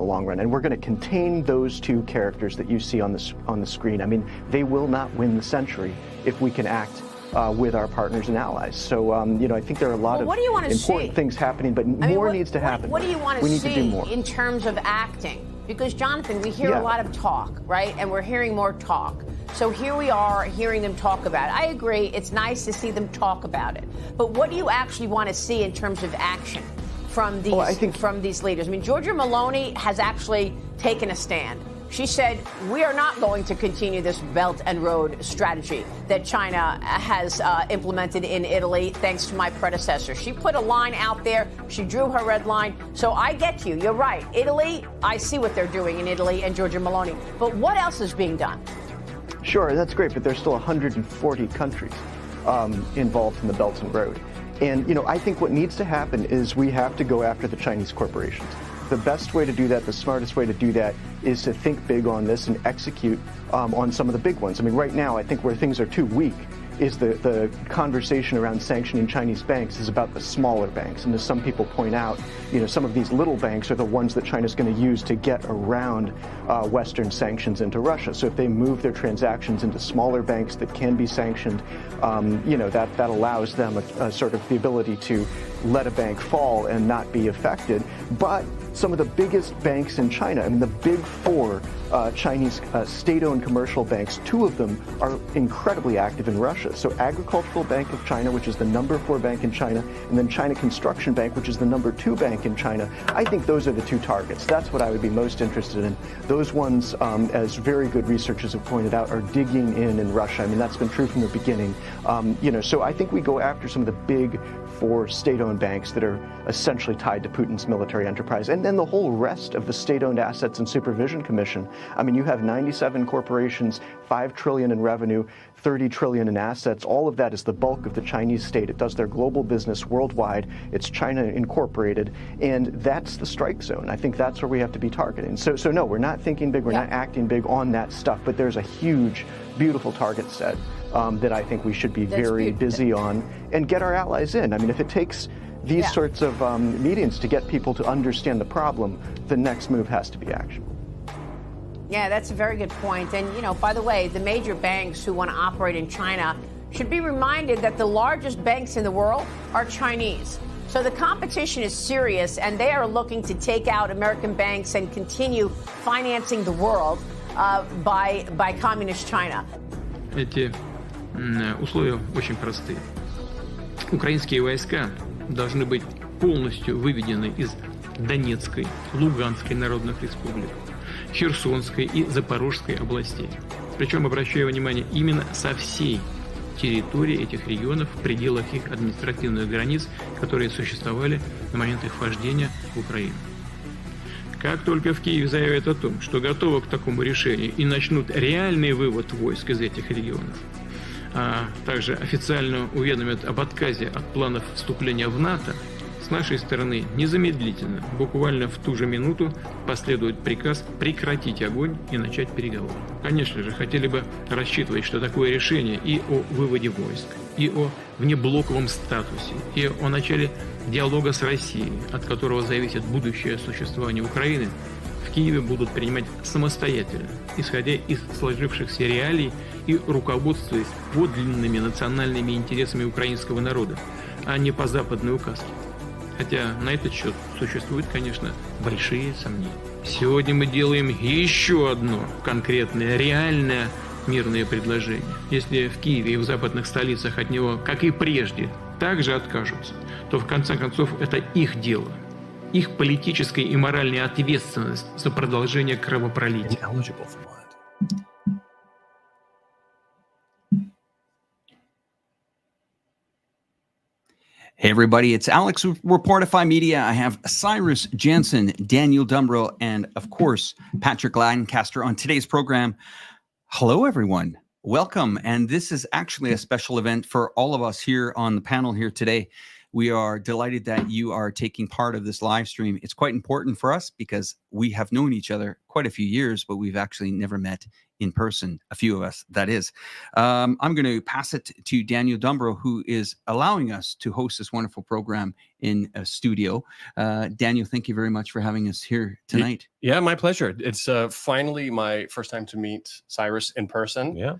long run. And we're going to contain those two characters that you see on the screen. I mean, they will not win the century if we can act with our partners and allies. So, I think there are a lot of important things happening, but more needs to happen. What do you want to see in terms of acting? Because, Jonathan, we hear a lot of talk, right? And we're hearing more talk. So here we are hearing them talk about it. I agree. It's nice to see them talk about it. But what do you actually want to see in terms of action from these leaders? I mean, Giorgia Meloni has actually taken a stand. She said, we are not going to continue this Belt and Road strategy that China has implemented in Italy, thanks to my predecessor. She put a line out there. She drew her red line. So I get you. You're right. Italy, I see what they're doing in Italy and Giorgia Meloni. But what else is being done? Sure, that's great. But there's still 140 countries involved in the Belt and Road. And, I think what needs to happen is we have to go after the Chinese corporations. The best way to do that, the smartest way to do that, is to think big on this and execute on some of the big ones. I mean, right now, I think where things are too weak is the conversation around sanctioning Chinese banks is about the smaller banks. And as some people point out, some of these little banks are the ones that China's going to use to get around Western sanctions into Russia. So if they move their transactions into smaller banks that can be sanctioned, that allows them a sort of the ability to let a bank fall and not be affected. But some of the biggest banks in China, I mean, the big four Chinese state-owned commercial banks, two of them are incredibly active in Russia. So Agricultural Bank of China, which is the number 4 bank in China, and then China Construction Bank, which is the number 2 bank in China. I think those are the two targets. That's what I would be most interested in. Those ones, as very good researchers have pointed out, are digging in Russia. I mean, that's been true from the beginning. So I think we go after some of the big 4 state-owned banks that are essentially tied to Putin's military enterprise. And then the whole rest of the State-Owned Assets and Supervision Commission. I mean, you have 97 corporations, $5 trillion in revenue, 30 trillion in assets. All of that is the bulk of the Chinese state. It does their global business worldwide. It's China incorporated, and that's the strike zone. I think that's where we have to be targeting. So no, we're not thinking big. We're not acting big on that stuff, but there's a huge, beautiful target set that I think we should be very busy on and get our allies in. I mean, if it takes these sorts of meetings to get people to understand the problem, the next move has to be action. Yeah, that's a very good point. And, by the way, the major banks who want to operate in China should be reminded that the largest banks in the world are Chinese. So the competition is serious, and they are looking to take out American banks and continue financing the world by communist China. Эти условия очень простые. Украинские войска должны быть полностью выведены из Донецкой, Луганской народных республик, Херсонской и Запорожской областей. Причем, обращаю внимание, именно со всей территории этих регионов в пределах их административных границ, которые существовали на момент их вхождения в Украину. Как только в Киеве заявят о том, что готовы к такому решению и начнут реальный вывод войск из этих регионов, а также официально уведомят об отказе от планов вступления в НАТО, с нашей стороны незамедлительно, буквально в ту же минуту, последует приказ прекратить огонь и начать переговоры. Конечно же, хотели бы рассчитывать, что такое решение и о выводе войск, и о внеблоковом статусе, и о начале диалога с Россией, от которого зависит будущее существование Украины, в Киеве будут принимать самостоятельно, исходя из сложившихся реалий и руководствуясь подлинными национальными интересами украинского народа, а не по западной указке. Хотя на этот счет существуют, конечно, большие сомнения. Сегодня мы делаем еще одно конкретное, реальное мирное предложение. Если в Киеве и в западных столицах от него, как и прежде, также откажутся, то в конце концов это их дело, их политическая и моральная ответственность за продолжение кровопролития. Hey, everybody, it's Alex with Reportify Media. I have Cyrus Jansen, Daniel Dumbrell, and, of course, Patrick Lancaster on today's program. Hello, everyone. Welcome. And this is actually a special event for all of us here on the panel here today. We are delighted that you are taking part of this live stream. It's quite important for us because we have known each other quite a few years, but we've actually never met in person, a few of us, that is. I'm going to pass it to Daniel Dumbro, who is allowing us to host this wonderful program in a studio. Daniel, thank you very much for having us here tonight. Yeah, my pleasure. It's finally my first time to meet Cyrus in person. Yeah.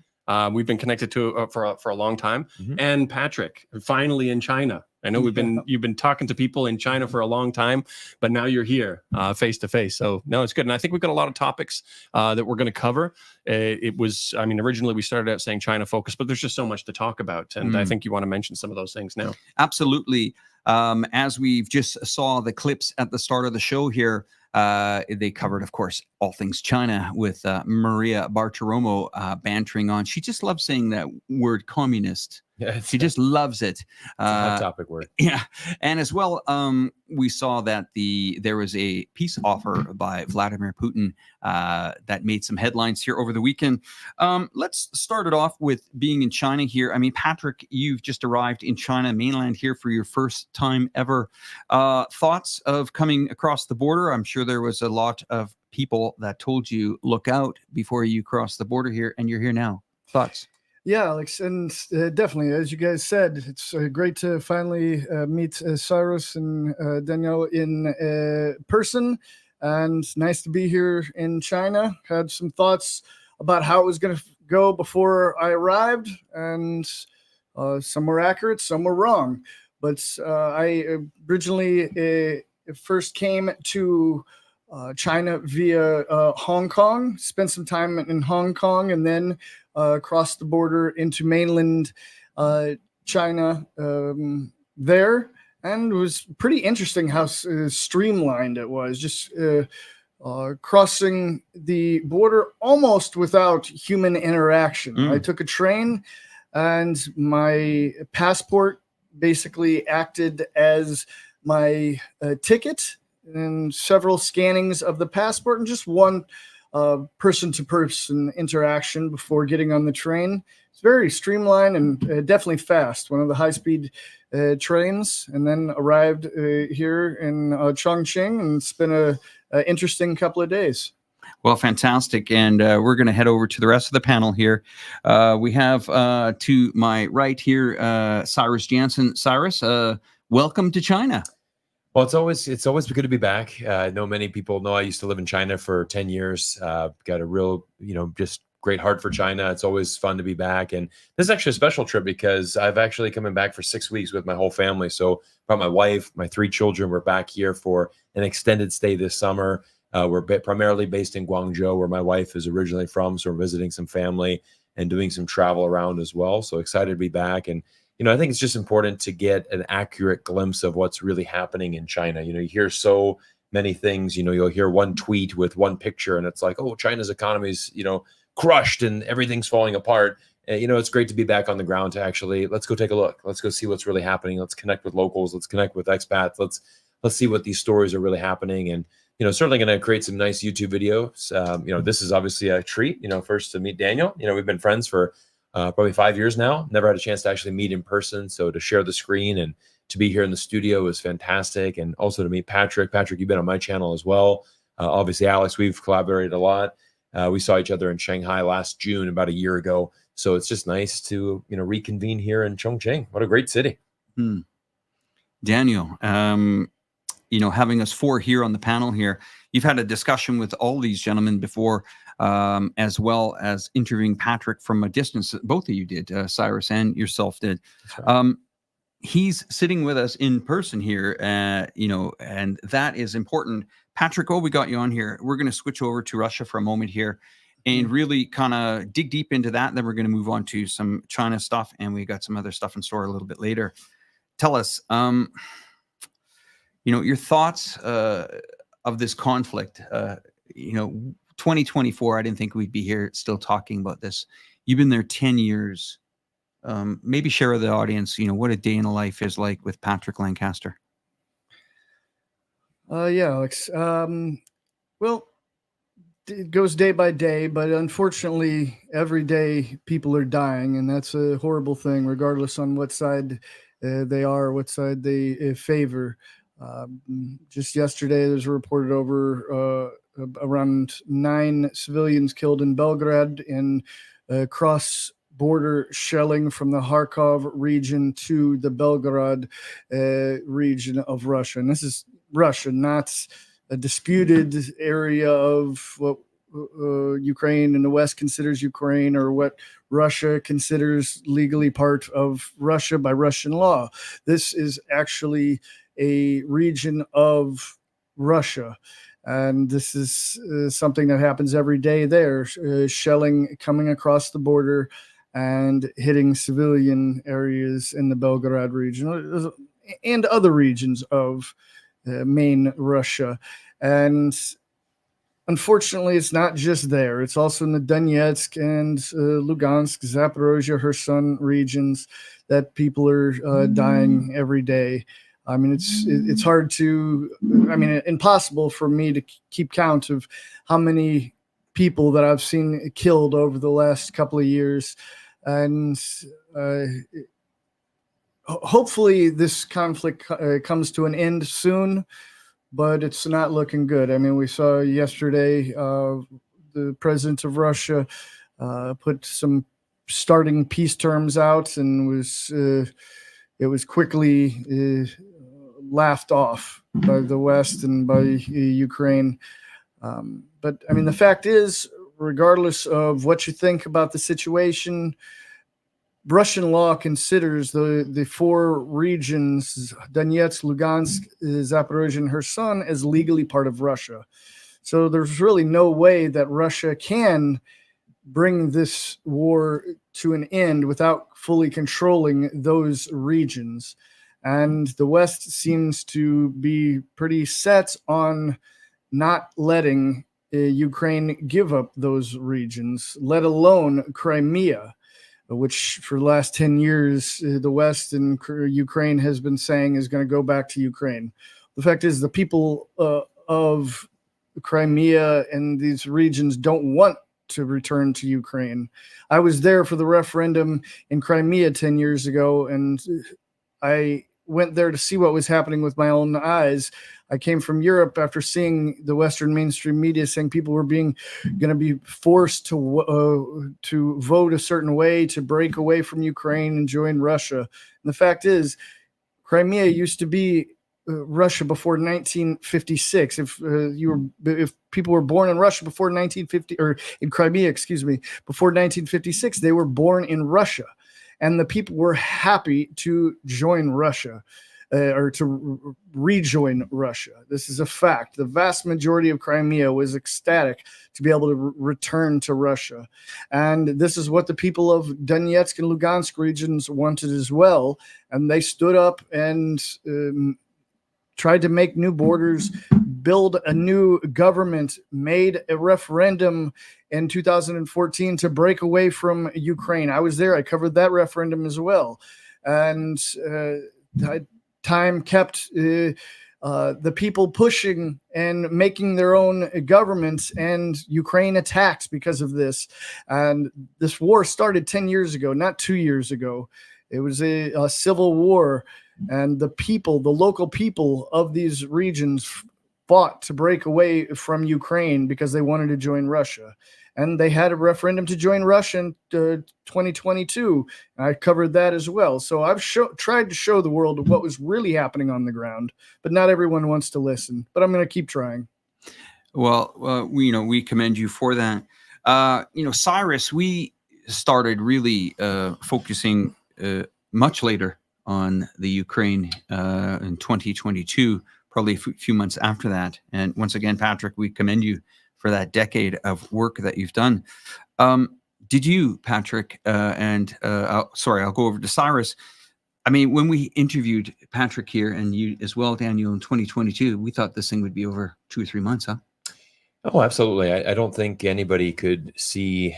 We've been connected to for a long time. And Patrick, finally in China. I know you've been talking to people in China for a long time, but now you're here face to face. So no, it's good. And I think we've got a lot of topics that we're going to cover. Originally we started out saying China focus, but there's just so much to talk about. And I think you want to mention some of those things now. Absolutely. As we've just saw the clips at the start of the show here, they covered, of course, all things China with Maria Bartiromo bantering on. She just loves saying that word communist. Yeah, she just loves it. It's a hot topic word. Yeah. And as well, we saw that there was a peace offer by Vladimir Putin that made some headlines here over the weekend. Let's start it off with being in China here. I mean, Patrick, you've just arrived in China mainland here for your first time ever. Thoughts of coming across the border? I'm sure there was a lot of people that told you, look out before you cross the border here, and you're here now. Thoughts? Yeah, Alex, and definitely, as you guys said, it's great to finally meet Cyrus and Danielle in person, and nice to be here in China. Had some thoughts about how it was going to go before I arrived, and some were accurate, some were wrong. But I originally first came to China via Hong Kong, spent some time in Hong Kong, and then crossed the border into mainland China there. And it was pretty interesting how streamlined it was, just crossing the border almost without human interaction. I took a train, and my passport basically acted as my ticket, and several scannings of the passport, and just one person-to-person interaction before getting on the train. It's very streamlined and definitely fast. One of the high-speed trains, and then arrived here in Chongqing, and it's been a interesting couple of days. Well, fantastic. And we're going to head over to the rest of the panel here. We have to my right here, Cyrus Jansen. Cyrus, welcome to China. Well, it's always good to be back. I know many people know I used to live in China for 10 years. Got a real, just great heart for China. It's always fun to be back. And this is actually a special trip because I've actually coming back for 6 weeks with my whole family. So brought my wife, my 3 children. We're back here for an extended stay this summer. We're primarily based in Guangzhou, where my wife is originally from. So we're visiting some family and doing some travel around as well. So excited to be back. And I think it's just important to get an accurate glimpse of what's really happening in China. You hear so many things. You'll hear one tweet with one picture, and it's like, oh, China's economy is, crushed and everything's falling apart. It's great to be back on the ground to actually, let's go take a look. Let's go see what's really happening. Let's connect with locals. Let's connect with expats. Let's see what these stories are really happening. And, certainly going to create some nice YouTube videos. This is obviously a treat, first to meet Daniel. We've been friends for probably 5 years now. Never had a chance to actually meet in person. So to share the screen and to be here in the studio is fantastic. And also to meet Patrick. Patrick, you've been on my channel as well. Obviously, Alex, we've collaborated a lot. We saw each other in Shanghai last June, about a year ago. So it's just nice to, reconvene here in Chongqing. What a great city. Daniel, having us 4 here on the panel here, you've had a discussion with all these gentlemen before, as well as interviewing Patrick from a distance. Both of you did, Cyrus and yourself did. Right. He's sitting with us in person here, and that is important. Patrick, we got you on here. We're going to switch over to Russia for a moment here and really kind of dig deep into that. Then we're going to move on to some China stuff, and we got some other stuff in store a little bit later. Tell us, your thoughts of this conflict. 2024, I didn't think we'd be here still talking about this. You've been there 10 years. Maybe share with the audience, what a day in the life is like with Patrick Lancaster. Yeah, Alex. Well, it goes day by day, but unfortunately, every day people are dying, and that's a horrible thing, regardless on what side they are, what side they favor. Just yesterday, there's a reported over around 9 civilians killed in Belgrade in cross-border shelling from the Kharkov region to the Belgrade region of Russia. And this is Russia, not a disputed area of what Ukraine and the West considers Ukraine, or what Russia considers legally part of Russia by Russian law. This is actually a region of Russia. And this is something that happens every day there, shelling coming across the border and hitting civilian areas in the Belgrade region and other regions of main Russia. And unfortunately, it's not just there. It's also in the Donetsk and Lugansk, Zaporozhye, Kherson regions that people are dying every day. I mean, it's hard to, impossible for me to keep count of how many people that I've seen killed over the last couple of years. And hopefully this conflict comes to an end soon, but it's not looking good. I mean, we saw yesterday the president of Russia put some starting peace terms out, and it was quickly laughed off by the West and by Ukraine. But I mean, the fact is, regardless of what you think about the situation, Russian law considers the 4 regions, Donetsk, Lugansk, Zaporozhye, and Kherson, as legally part of Russia. So there's really no way that Russia can bring this war to an end without fully controlling those regions. And the West seems to be pretty set on not letting Ukraine give up those regions, let alone Crimea, which for the last 10 years, the West and Ukraine has been saying is going to go back to Ukraine. The fact is, the people of Crimea and these regions don't want to return to Ukraine. I was there for the referendum in Crimea 10 years ago, and I went there to see what was happening with my own eyes. I came from Europe after seeing the Western mainstream media saying people were going to be forced to vote a certain way, to break away from Ukraine and join Russia. And the fact is, Crimea used to be Russia before 1956. If people were born in Russia before 1950, or in Crimea, before 1956, they were born in Russia. And the people were happy to join Russia, or to rejoin Russia. This is a fact. The vast majority of Crimea was ecstatic to be able to return to Russia. And this is what the people of Donetsk and Lugansk regions wanted as well. And they stood up and tried to make new borders, build a new government, made a referendum in 2014 to break away from Ukraine. I was there. I covered that referendum as well. And time kept the people pushing and making their own governments, and Ukraine attacked because of this. And this war started 10 years ago, not 2 years ago. It was a civil war. And the local people of these regions fought to break away from Ukraine because they wanted to join Russia. And they had a referendum to join Russia in 2022. And I covered that as well. So I've tried to show the world what was really happening on the ground, but not everyone wants to listen. But I'm going to keep trying. Well, we commend you for that. Cyrus, we started really focusing much later on the Ukraine in 2022, probably a few months after that. And once again, Patrick, we commend you for that decade of work that you've done. Did you, Patrick, I'll go over to Cyrus. I mean, when we interviewed Patrick here, and you as well, Daniel, in 2022, we thought this thing would be over 2 or 3 months, huh? Oh, absolutely. I don't think anybody could see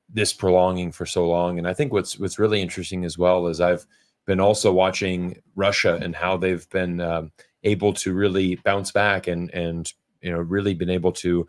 this prolonging for so long. And I think what's really interesting as well is I've been also watching Russia and how they've been able to really bounce back and really been able to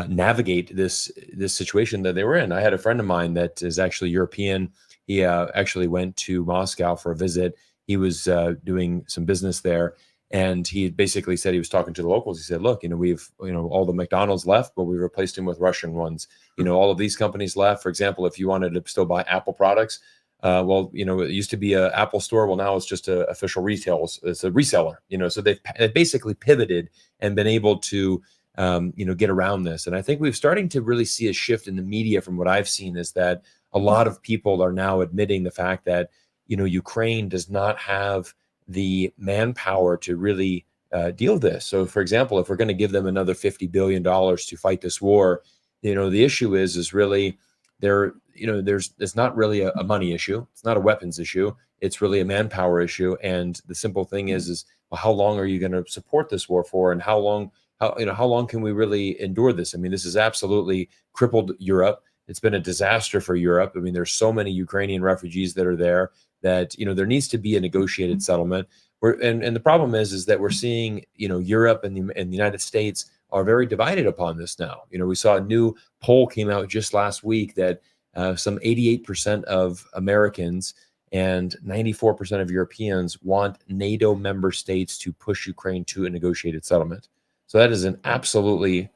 navigate this situation that they were in. I had a friend of mine that is actually European. He actually went to Moscow for a visit. He was doing some business there, And he basically said, he was talking to the locals. He said, look, we've, all the McDonald's left, but we replaced them with Russian ones. All of these companies left. For example, if you wanted to still buy Apple products, it used to be an Apple store. Well, now it's just an official retail. It's a reseller, so they've basically pivoted and been able to, get around this. And I think we're starting to really see a shift in the media from what I've seen, is that a lot of people are now admitting the fact that, Ukraine does not have the manpower to really deal with this. So, for example, if we're going to give them another $50 billion to fight this war, the issue is really it's not really a money issue. It's not a weapons issue. It's really a manpower issue. And the simple thing is well, how long are you going to support this war for? And how long can we really endure this? I mean, this has absolutely crippled Europe. It's been a disaster for Europe. I mean, there's so many Ukrainian refugees that are there that, there needs to be a negotiated settlement. And the problem is that we're seeing, Europe and the United States are very divided upon this now. We saw a new poll came out just last week that some 88% of Americans and 94% of Europeans want NATO member states to push Ukraine to a negotiated settlement. So that is an absolutely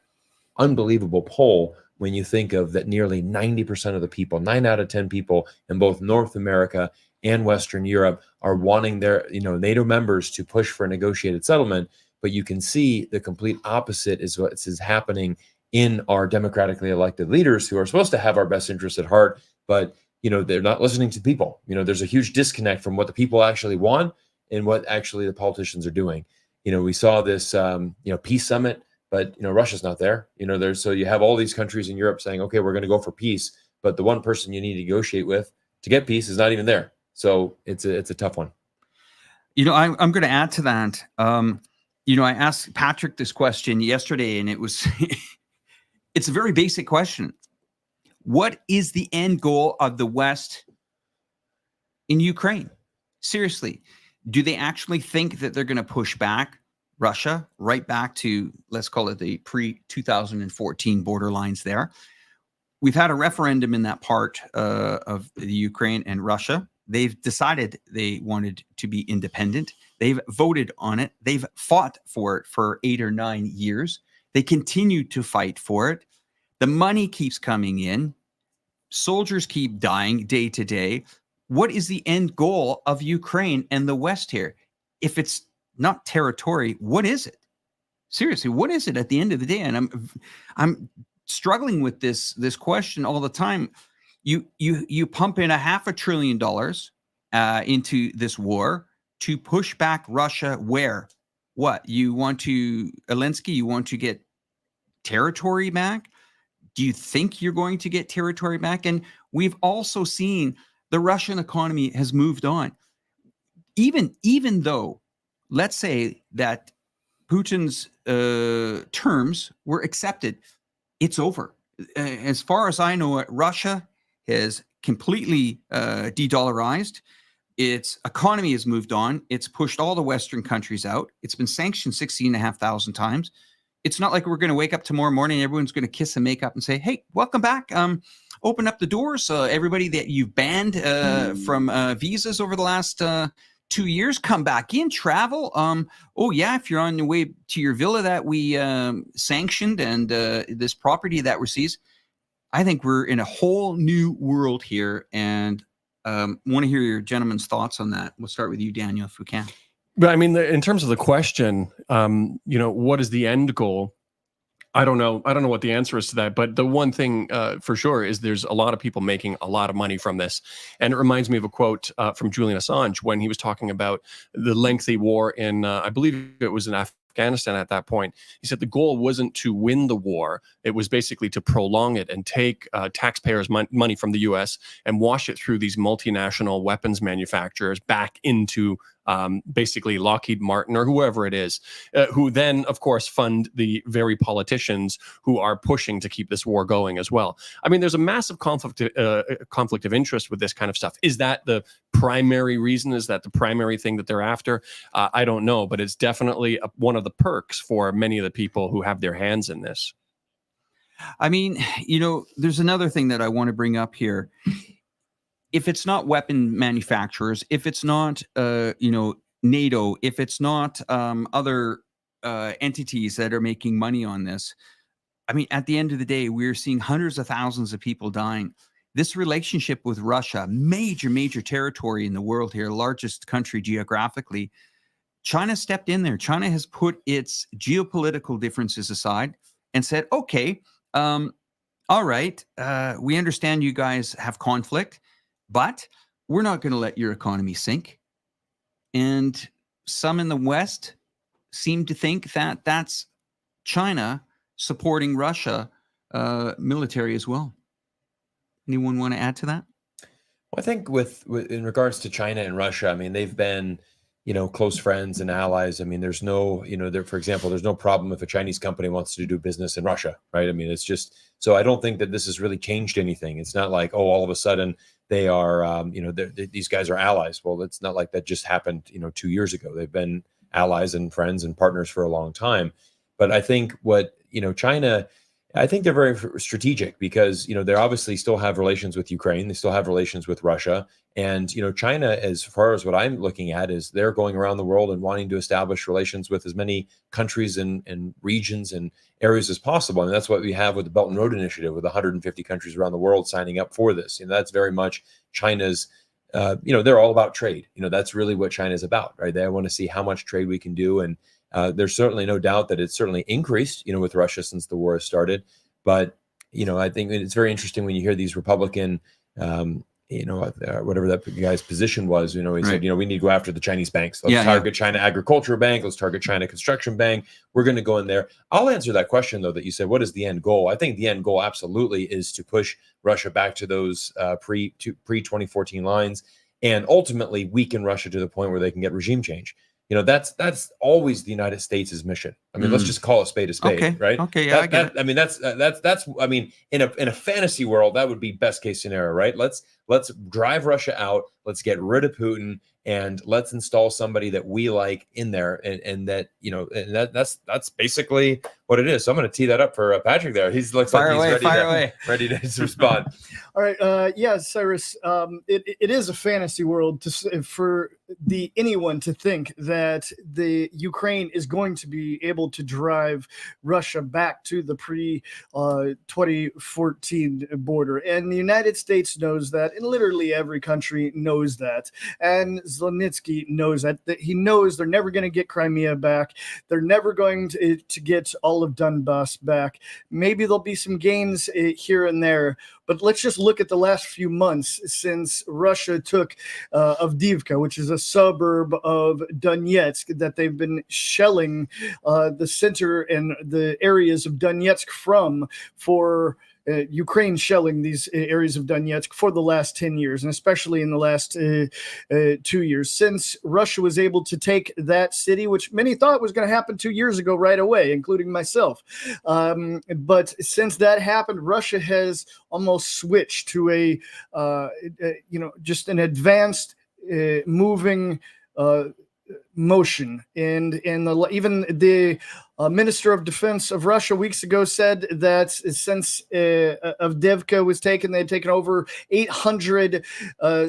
unbelievable poll when you think of that nearly 90% of the people, 9 out of 10 people in both North America and Western Europe are wanting their, NATO members to push for a negotiated settlement. But you can see the complete opposite is what is happening in our democratically elected leaders, who are supposed to have our best interests at heart, but they're not listening to people. There's a huge disconnect from what the people actually want and what actually the politicians are doing. We saw this peace summit, but Russia's not there. So you have all these countries in Europe saying, okay, we're going to go for peace, but the one person you need to negotiate with to get peace is not even there. So it's a tough one. I'm going to add to that. I asked Patrick this question yesterday, and it's a very basic question. What is the end goal of the West in Ukraine? Seriously, do they actually think that they're going to push back Russia right back to, let's call it the pre-2014 borderlines there? We've had a referendum in that part of the Ukraine and Russia. They've decided they wanted to be independent. They've voted on it. They've fought for it for 8 or 9 years. They continue to fight for it. The money keeps coming in. Soldiers keep dying day to day. What is the end goal of Ukraine and the West here? If it's not territory, what is it? Seriously, what is it at the end of the day? And I'm struggling with this question all the time. You pump in $500 billion into this war to push back Russia. Where? What? You want to, Zelensky, you want to get territory back? Do you think you're going to get territory back? And we've also seen the Russian economy has moved on. Even though, let's say that Putin's terms were accepted, it's over. As far as I know, Russia has completely de-dollarized. Its economy has moved on. It's pushed all the Western countries out. It's been sanctioned 16,500 times. It's not like we're going to wake up tomorrow morning and everyone's going to kiss and make up and say, hey, welcome back. Open up the doors. Everybody that you've banned from visas over the last 2 years, come back in, travel. Oh, yeah, if you're on your way to your villa that we sanctioned and this property that we seized. I think we're in a whole new world here, and want to hear your gentlemen's thoughts on that. We'll start with you, Daniel, if we can. But I mean, in terms of the question, what is the end goal? I don't know. I don't know what the answer is to that. But the one thing for sure is there's a lot of people making a lot of money from this. And it reminds me of a quote from Julian Assange when he was talking about the lengthy war in, I believe it was in Afghanistan at that point. He said the goal wasn't to win the war. It was basically to prolong it and take taxpayers' money from the U.S. and wash it through these multinational weapons manufacturers back into basically Lockheed Martin or whoever it is, who then, of course, fund the very politicians who are pushing to keep this war going as well. I mean, there's a massive conflict of interest with this kind of stuff. Is that the primary reason? Is that the primary thing that they're after? I don't know, but it's definitely one of the perks for many of the people who have their hands in this. I mean, there's another thing that I want to bring up here. If it's not weapon manufacturers, if it's not, NATO, if it's not other entities that are making money on this, I mean, at the end of the day, we're seeing hundreds of thousands of people dying. This relationship with Russia, major territory in the world here, largest country geographically, China stepped in there. China has put its geopolitical differences aside and said, okay, all right, we understand you guys have conflict, but we're not going to let your economy sink. And some in the West seem to think that that's China supporting Russia military as well. Anyone want to add to that? Well, I think with in regards to China and Russia, I mean, they've been, close friends and allies. I mean, there's no, for example, there's no problem if a Chinese company wants to do business in Russia, right? I mean, it's just, so I don't think that this has really changed anything. It's not like, oh, all of a sudden they are, these guys are allies. Well, it's not like that just happened, 2 years ago. They've been allies and friends and partners for a long time. But I think what, China, I think they're very strategic because, they obviously still have relations with Ukraine. They still have relations with Russia. And, China, as far as what I'm looking at, is they're going around the world and wanting to establish relations with as many countries and regions and areas as possible. And that's what we have with the Belt and Road Initiative, with 150 countries around the world signing up for this. That's very much China's, they're all about trade. That's really what China's about, right? They want to see how much trade we can do. And there's certainly no doubt that it's certainly increased, with Russia since the war has started. But, I think it's very interesting when you hear these Republican, whatever that guy's position was, he said, we need to go after the Chinese banks. Let's target China Agriculture Bank. Let's target China Construction Bank. We're going to go in there. I'll answer that question, though, that you said, what is the end goal? I think the end goal absolutely is to push Russia back to those pre-2014 lines and ultimately weaken Russia to the point where they can get regime change. That's always the United States' mission. I mean, let's just call a spade, okay. Right? Okay, yeah, I get it. I mean, that's. I mean, in a fantasy world, that would be best case scenario, right? Let's drive Russia out. Let's get rid of Putin, and let's install somebody that we like in there, and that and that's basically what it is. So I'm going to tee that up for Patrick. There, he's looks like he's ready to respond. All right, yeah, Cyrus. It is a fantasy world for anyone to think that the Ukraine is going to be able to drive Russia back to the pre-2014 border, and the United States knows that, and literally every country knows that, and Zelensky knows that he knows they're never going to get Crimea back. They're never going to get all of Donbass back. Maybe there'll be some gains here and there, but let's just look at the last few months since Russia took Avdiivka, which is a suburb of Donetsk, that they've been shelling the center and the areas of Donetsk for Ukraine shelling these areas of Donetsk for the last 10 years, and especially in the last 2 years, since Russia was able to take that city, which many thought was going to happen 2 years ago right away, including myself. But since that happened, Russia has almost switched to just an advanced moving motion, and even the Minister of Defense of Russia weeks ago said that since Avdiivka was taken, they had taken over 800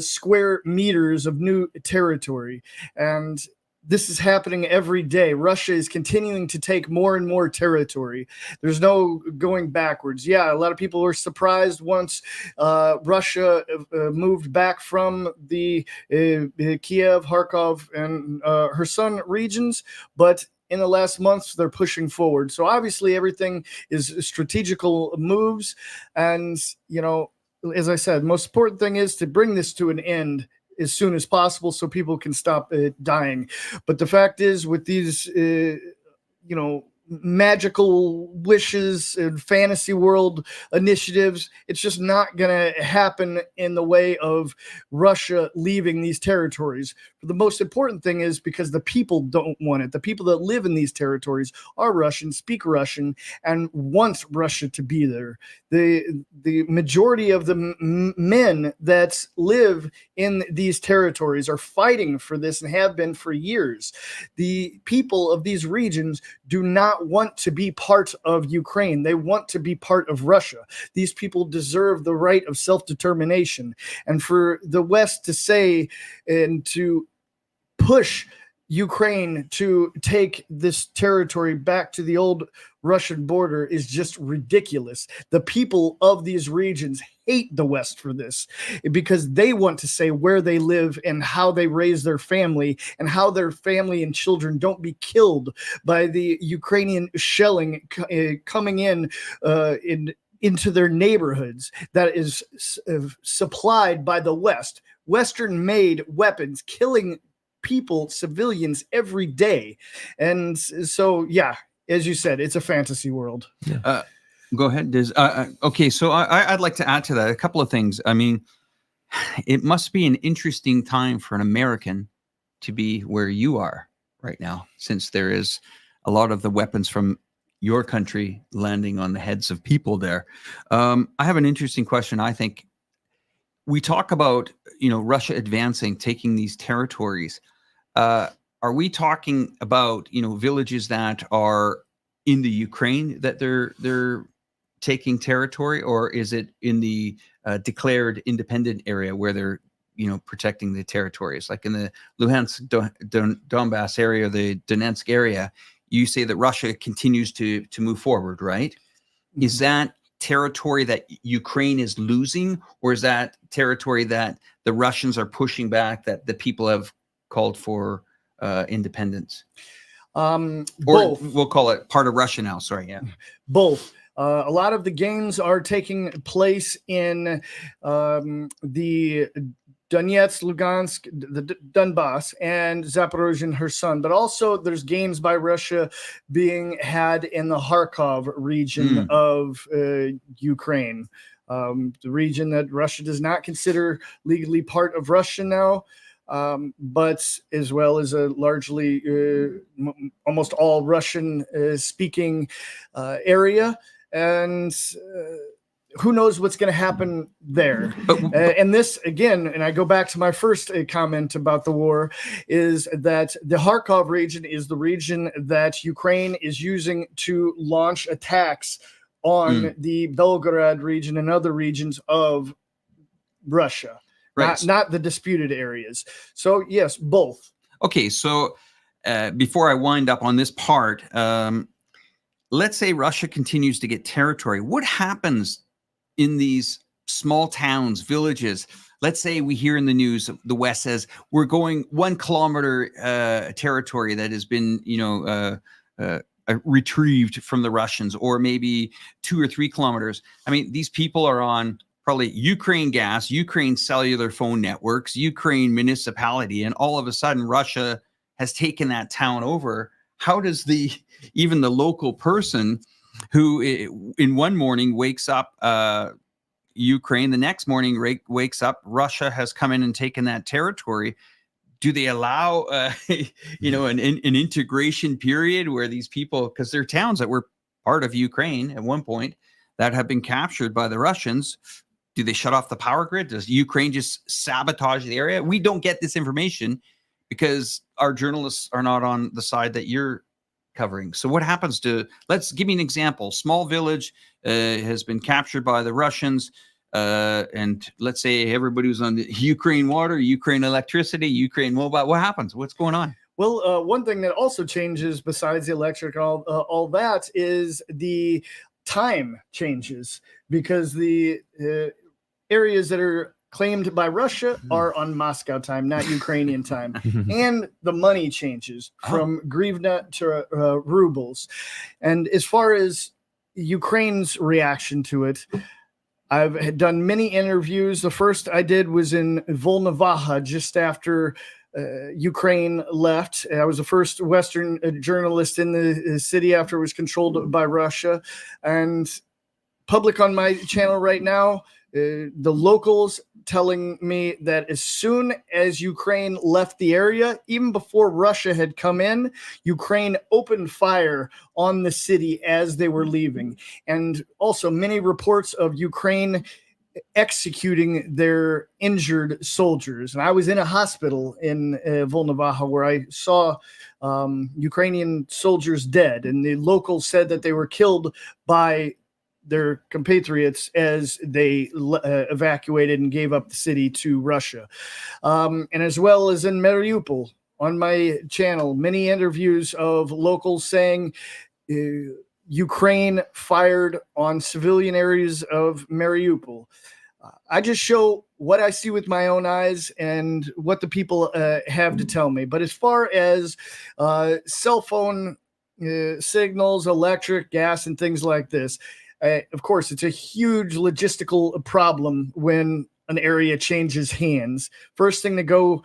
square meters of new territory, and this is happening every day. Russia is continuing to take more and more territory. There's no going backwards. Yeah, a lot of people were surprised once Russia moved back from the Kiev, Kharkov, and Kherson regions, but in the last months, they're pushing forward. So obviously everything is strategical moves. And, as I said, most important thing is to bring this to an end as soon as possible so people can stop dying. But the fact is, with these, magical wishes and fantasy world initiatives, it's just not going to happen in the way of Russia leaving these territories. But the most important thing is because the people don't want it. The people that live in these territories are Russian, speak Russian, and want Russia to be there. The majority of the men that live in these territories are fighting for this and have been for years. The people of these regions do not want to be part of Ukraine. They want to be part of Russia. These people deserve the right of self-determination. And for the West to say and to push Ukraine to take this territory back to the old Russian border is just ridiculous. The people of these regions hate the West for this because they want to say where they live and how they raise their family and how their family and children don't be killed by the Ukrainian shelling coming into their neighborhoods that is supplied by the West. Western-made weapons killing people, civilians, every day. And so, yeah, as you said, it's a fantasy world. Go ahead. Okay, so I'd like to add to that a couple of things. I mean, it must be an interesting time for an American to be where you are right now, since there is a lot of the weapons from your country landing on the heads of people there. I have an interesting question. I think we talk about, Russia advancing, taking these territories. Are we talking about, villages that are in the Ukraine that they're taking territory, or is it in the declared independent area where they're, protecting the territories, like in the Luhansk, Donbass area, the Donetsk area? You say that Russia continues to move forward, right? Mm-hmm. Is that territory that Ukraine is losing, or is that territory that the Russians are pushing back, that the people have called for independence? Or both. We'll call it part of Russia now. Sorry, yeah. Both. A lot of the games are taking place in the Donetsk, Lugansk, the Donbass, and Zaporozhye and Kherson. But also there's games by Russia being had in the Kharkov region of Ukraine, the region that Russia does not consider legally part of Russia now, but as well as a largely almost all Russian speaking area. And who knows what's going to happen there. And this, again, and I go back to my first comment about the war, is that the Kharkov region is the region that Ukraine is using to launch attacks on the Belgorod region and other regions of Russia, right? Not the disputed areas. So, yes, both. Okay, so before I wind up on this part, let's say Russia continues to get territory. What happens in these small towns, villages? Let's say we hear in the news, the West says, we're going 1 kilometer territory that has been, retrieved from the Russians, or maybe 2 or 3 kilometers. I mean, these people are on probably Ukraine gas, Ukraine cellular phone networks, Ukraine municipality, and all of a sudden Russia has taken that town over. How does even the local person who in one morning wakes up Ukraine, the next morning wakes up, Russia has come in and taken that territory? Do they allow, an integration period where these people, because they're towns that were part of Ukraine at one point that have been captured by the Russians, do they shut off the power grid? Does Ukraine just sabotage the area? We don't get this information because our journalists are not on the side that you're covering. So what happens let's give me an example. Small village has been captured by the Russians. And let's say everybody was on the Ukraine water, Ukraine electricity, Ukraine mobile. What happens? What's going on? Well, one thing that also changes besides the electric and all that is the time changes, because the areas that are claimed by Russia are on Moscow time, not Ukrainian time. And the money changes from hryvnia to rubles. And as far as Ukraine's reaction to it, I've done many interviews. The first I did was in Volnovakha, just after Ukraine left. I was the first Western journalist in the city after it was controlled by Russia. And public on my channel right now, the locals telling me that as soon as Ukraine left the area, even before Russia had come in, Ukraine opened fire on the city as they were leaving. And also many reports of Ukraine executing their injured soldiers. And I was in a hospital in Volnovakha where I saw Ukrainian soldiers dead. And the locals said that they were killed by their compatriots as they evacuated and gave up the city to Russia. And as well as in Mariupol, on my channel many interviews of locals saying Ukraine fired on civilian areas of Mariupol. I just show what I see with my own eyes and what the people have to tell me. But as far as cell phone signals, electric, gas, and things like this, of course, it's a huge logistical problem when an area changes hands. First thing to go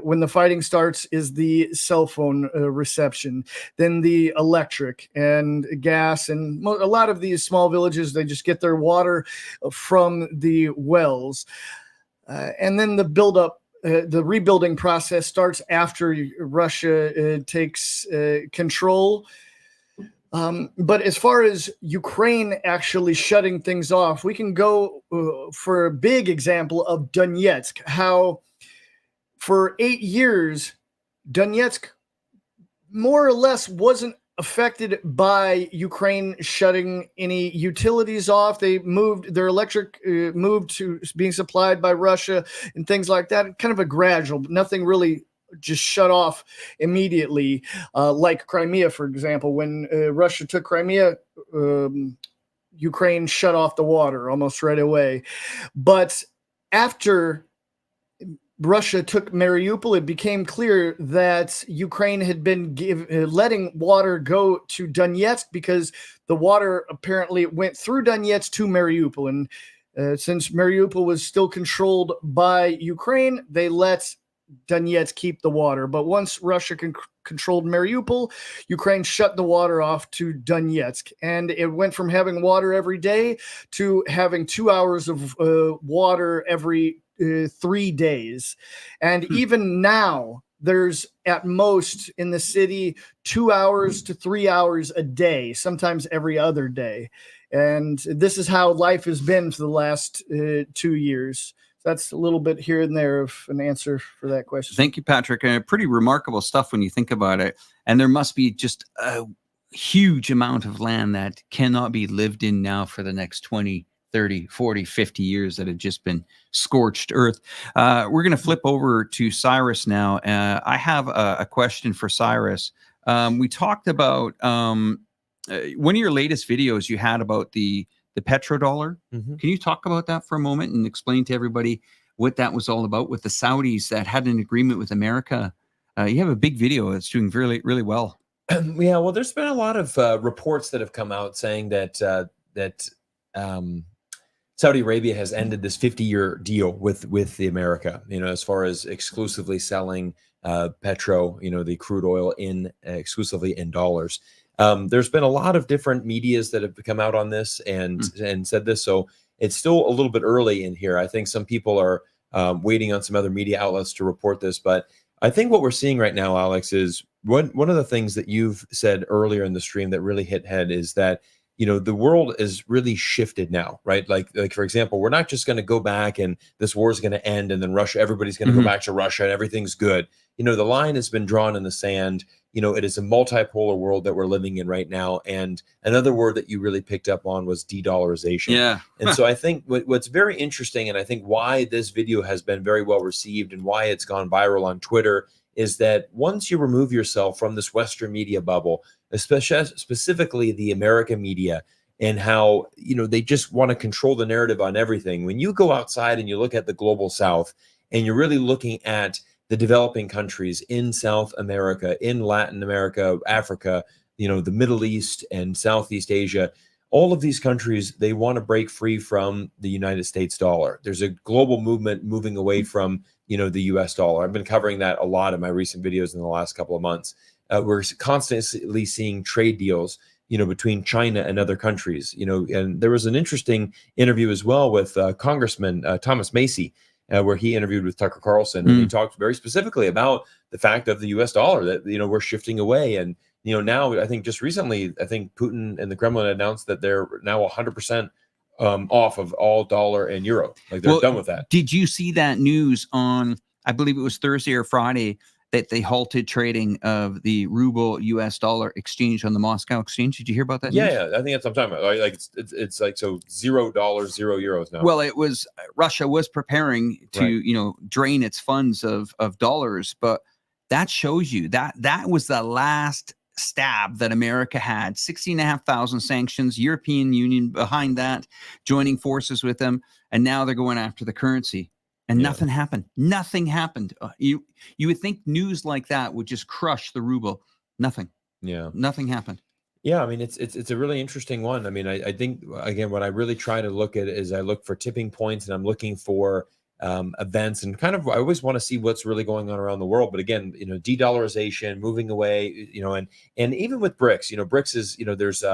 when the fighting starts is the cell phone reception, then the electric and gas, and a lot of these small villages, they just get their water from the wells. And then the buildup, the rebuilding process starts after Russia takes control. But as far as Ukraine actually shutting things off, we can go for a big example of Donetsk, how for 8 years, Donetsk more or less wasn't affected by Ukraine shutting any utilities off. They moved their electric, moved to being supplied by Russia and things like that. Kind of a gradual, but nothing really just shut off immediately, like Crimea, for example. When Russia took Crimea, Ukraine shut off the water almost right away. But after Russia took Mariupol, it became clear that Ukraine had been letting water go to Donetsk because the water apparently went through Donetsk to Mariupol. And since Mariupol was still controlled by Ukraine, they let Donetsk keep the water. But once Russia controlled Mariupol, Ukraine shut the water off to Donetsk. And it went from having water every day to having 2 hours of water every 3 days. And even now, there's at most in the city 2 hours to 3 hours a day, sometimes every other day. And this is how life has been for the last 2 years. That's a little bit here and there of an answer for that question. Thank you, Patrick. Pretty remarkable stuff when you think about it. And there must be just a huge amount of land that cannot be lived in now for the next 20, 30, 40, 50 years that have just been scorched earth. We're going to flip over to Cyrus now. I have a question for Cyrus. We talked about one of your latest videos you had about the petrodollar. Mm-hmm. Can you talk about that for a moment and explain to everybody what that was all about with the Saudis that had an agreement with America? You have a big video that's doing really, really well. Yeah, well, there's been a lot of reports that have come out saying that Saudi Arabia has ended this 50-year deal with the America, as far as exclusively selling the crude oil exclusively in dollars. There's been a lot of different medias that have come out on this and said this, so it's still a little bit early in here. I think some people are waiting on some other media outlets to report this, but I think what we're seeing right now, Alex, is one of the things that you've said earlier in the stream that really hit head is that the world is really shifted now, right? Like for example, we're not just going to go back and this war is going to end and then everybody's going to go back to Russia and everything's good. The line has been drawn in the sand. It is a multipolar world that we're living in right now. And another word that you really picked up on was de-dollarization. Yeah. And so I think what's very interesting, and I think why this video has been very well received and why it's gone viral on Twitter, is that once you remove yourself from this Western media bubble, specifically the American media, and how, they just want to control the narrative on everything. When you go outside and you look at the global South and you're really looking at the developing countries in South America, in Latin America, Africa, the Middle East and Southeast Asia, all of these countries, they want to break free from the United States dollar. There's a global movement moving away from, the US dollar. I've been covering that a lot in my recent videos in the last couple of months. We're constantly seeing trade deals, between China and other countries, and there was an interesting interview as well with Congressman Thomas Macy, where he interviewed with Tucker Carlson, and he talked very specifically about the fact of the US dollar, that, we're shifting away. And, now I think just recently, I think Putin and the Kremlin announced that they're now 100% off of all dollar and euro. Like they're done with that. Did you see that news on, I believe it was Thursday or Friday, that they halted trading of the ruble US dollar exchange on the Moscow exchange? Did you hear about that? Yeah, news? yeah, I think that's what I'm talking about. Like it's like, so $0, €0 now. Well, it was Russia was preparing to, drain its funds of dollars, but That shows you that was the last stab that America had. 16,500 sanctions, European Union behind that, joining forces with them, and now they're going after the currency. And nothing happened. Nothing happened. You would think news like that would just crush the ruble. Nothing. Yeah. Nothing happened. Yeah, I mean, it's a really interesting one. I mean, I think, again, what I really try to look at is I look for tipping points, and I'm looking for events, and kind of I always want to see what's really going on around the world. But again, de-dollarization, moving away, and even with BRICS, BRICS is, there's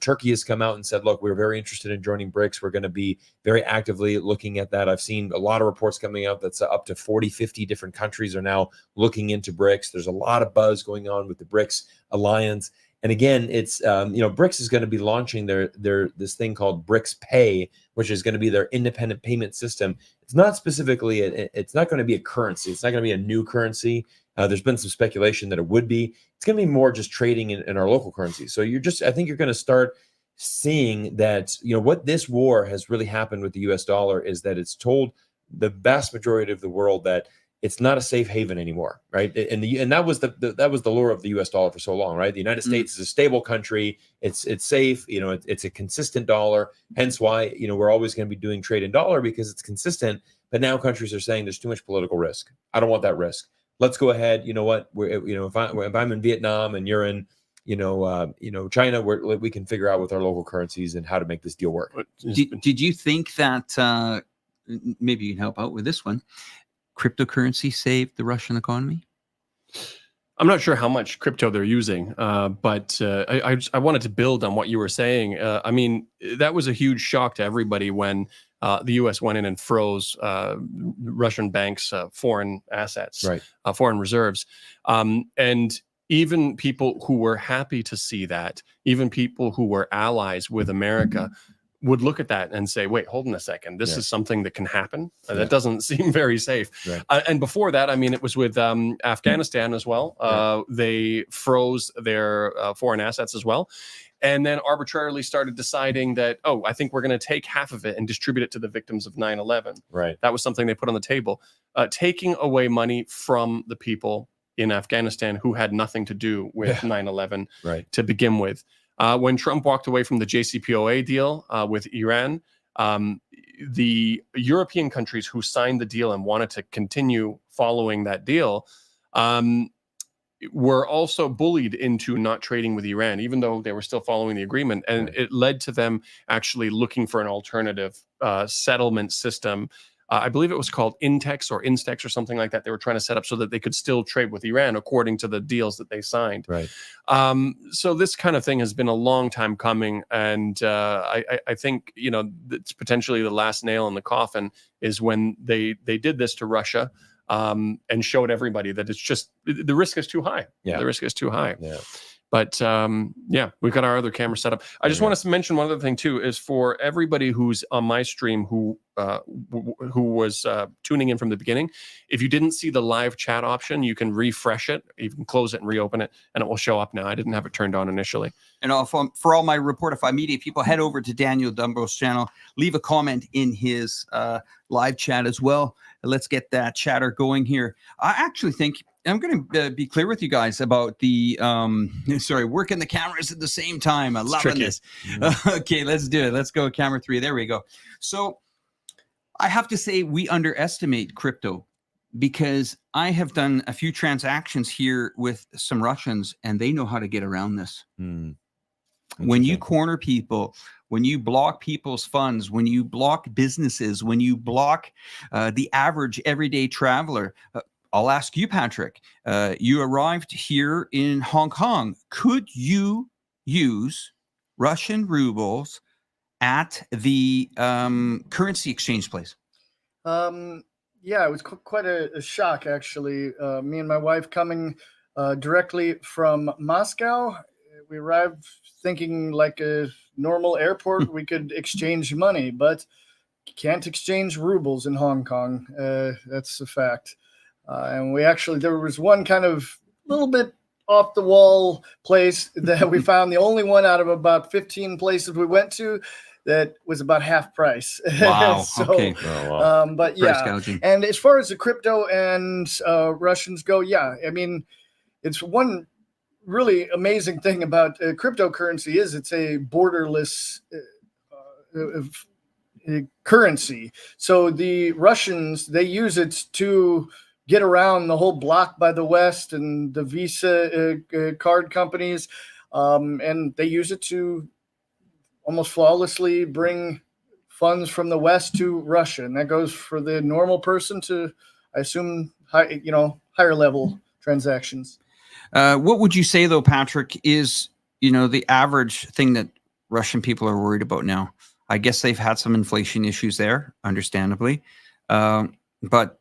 Turkey has come out and said, look, we're very interested in joining BRICS. We're going to be very actively looking at that. I've seen a lot of reports coming out that's up to 40, 50 different countries are now looking into BRICS. There's a lot of buzz going on with the BRICS alliance. And again, it's BRICS is going to be launching their this thing called BRICS Pay, which is going to be their independent payment system. It's not specifically it's not going to be a currency. It's not going to be a new currency. There's been some speculation that it would be. It's going to be more just trading in our local currency. So I think you're going to start seeing that what this war has really happened with the U.S. dollar is that it's told the vast majority of the world that it's not a safe haven anymore, right? And that was the lure of the U.S. dollar for so long, right? The United States is a stable country. It's safe. It's a consistent dollar. Hence why we're always going to be doing trade in dollar because it's consistent. But now countries are saying there's too much political risk. I don't want that risk. Let's go ahead. You know what? If I'm in Vietnam and you're in China, we can figure out with our local currencies and how to make this deal work. Did you think that maybe you can help out with this one? Cryptocurrency saved the Russian economy? I'm not sure how much crypto they're using, but I wanted to build on what you were saying. I mean, that was a huge shock to everybody when the U.S. went in and froze Russian banks' foreign assets, right. Foreign reserves. And even people who were happy to see that, even people who were allies with America, would look at that and say, wait, hold on a second. This is something that can happen. That doesn't seem very safe. Right. And before that, I mean, it was with Afghanistan as well. They froze their foreign assets as well. And then arbitrarily started deciding that, I think we're going to take half of it and distribute it to the victims of 9/11. Right. That was something they put on the table. Taking away money from the people in Afghanistan who had nothing to do with 9/11 to begin with. When Trump walked away from the JCPOA deal with Iran, the European countries who signed the deal and wanted to continue following that deal were also bullied into not trading with Iran, even though they were still following the agreement. And it led to them actually looking for an alternative settlement system. I believe it was called Intex or Instex or something like that. They were trying to set up so that they could still trade with Iran according to the deals that they signed. Right. So this kind of thing has been a long time coming, and I think it's potentially the last nail in the coffin is when they did this to Russia and showed everybody that it's just the risk is too high. Yeah. The risk is too high. Yeah. But we've got our other camera set up. I just want to mention one other thing too, is for everybody who's on my stream who was tuning in from the beginning. If you didn't see the live chat option, you can refresh it. You can close it and reopen it, and it will show up now. I didn't have it turned on initially. And for all my Reportify media people, head over to Daniel Dumbro's channel. Leave a comment in his live chat as well. Let's get that chatter going here. I actually think I'm going to be clear with you guys about the working the cameras at the same time. I'm loving this. Okay, let's do it. Let's go camera 3. There we go. So I have to say we underestimate crypto because I have done a few transactions here with some Russians and they know how to get around this. When you corner people, when you block people's funds, when you block businesses, when you block the average everyday traveler, I'll ask you, Patrick, you arrived here in Hong Kong. Could you use Russian rubles at the currency exchange place? Yeah, it was quite a shock, actually. Me and my wife coming directly from Moscow. We arrived thinking like a normal airport, we could exchange money, but you can't exchange rubles in Hong Kong. That's a fact. And there was one kind of little bit off the wall place that we found, the only one out of about 15 places we went to that was about half price. Wow. So, Okay. Oh, wow. but Price yeah. gouging. And as far as the crypto and Russians go, yeah, I mean, it's one really amazing thing about cryptocurrency is it's a borderless currency. So the Russians, they use it to get around the whole block by the West and the Visa card companies, and they use it to almost flawlessly bring funds from the West to Russia, and that goes for the normal person to, I assume, higher level transactions. What would you say, though, Patrick, is, the average thing that Russian people are worried about now? I guess they've had some inflation issues there, understandably. But,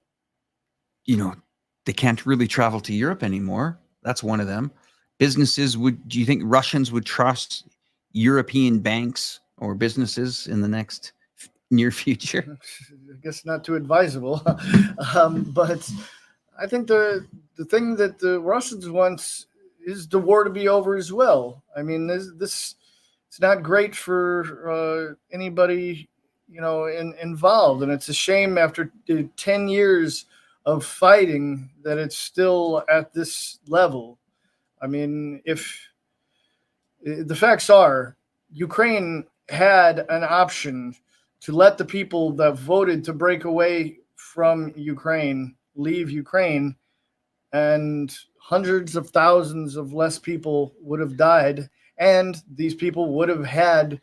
they can't really travel to Europe anymore. That's one of them. Businesses, do you think Russians would trust European banks or businesses in the next near future? I guess not too advisable. But I think the thing that the Russians want is the war to be over as well. I mean, this it's not great for anybody, involved, and it's a shame after 10 years of fighting that it's still at this level. I mean, if the facts are, Ukraine had an option to let the people that voted to break away from Ukraine leave Ukraine, and hundreds of thousands of less people would have died, and these people would have had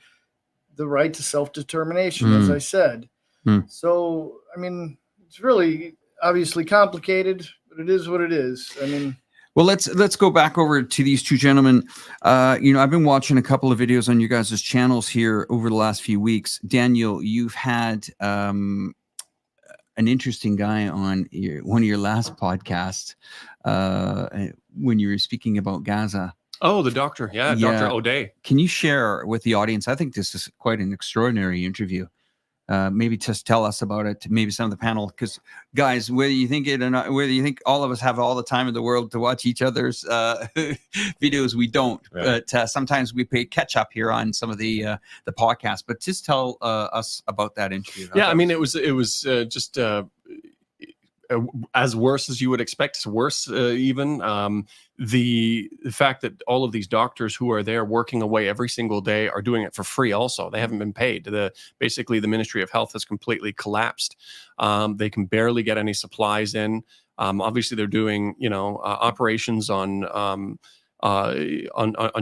the right to self-determination, as I said. So, I mean, it's really obviously complicated, but it is what it is. I mean, well, let's go back over to these two gentlemen. I've been watching a couple of videos on you guys' channels here over the last few weeks. Daniel, you've had an interesting guy on one of your last podcasts when you were speaking about Gaza. Oh, the doctor. Yeah, Dr. O'Day. Can you share with the audience? I think this is quite an extraordinary interview. Maybe just tell us about it, maybe some of the panel, because guys, whether you think it or not, whether you think all of us have all the time in the world to watch each other's videos, we don't. Right. But sometimes we play catch up here on some of the podcast. But just tell us about that interview. Yeah, I mean, it was just as worse as you would expect. It's worse even. The fact that all of these doctors who are there working away every single day are doing it for free also. They haven't been paid. Basically, the Ministry of Health has completely collapsed. They can barely get any supplies in. Obviously, they're doing operations on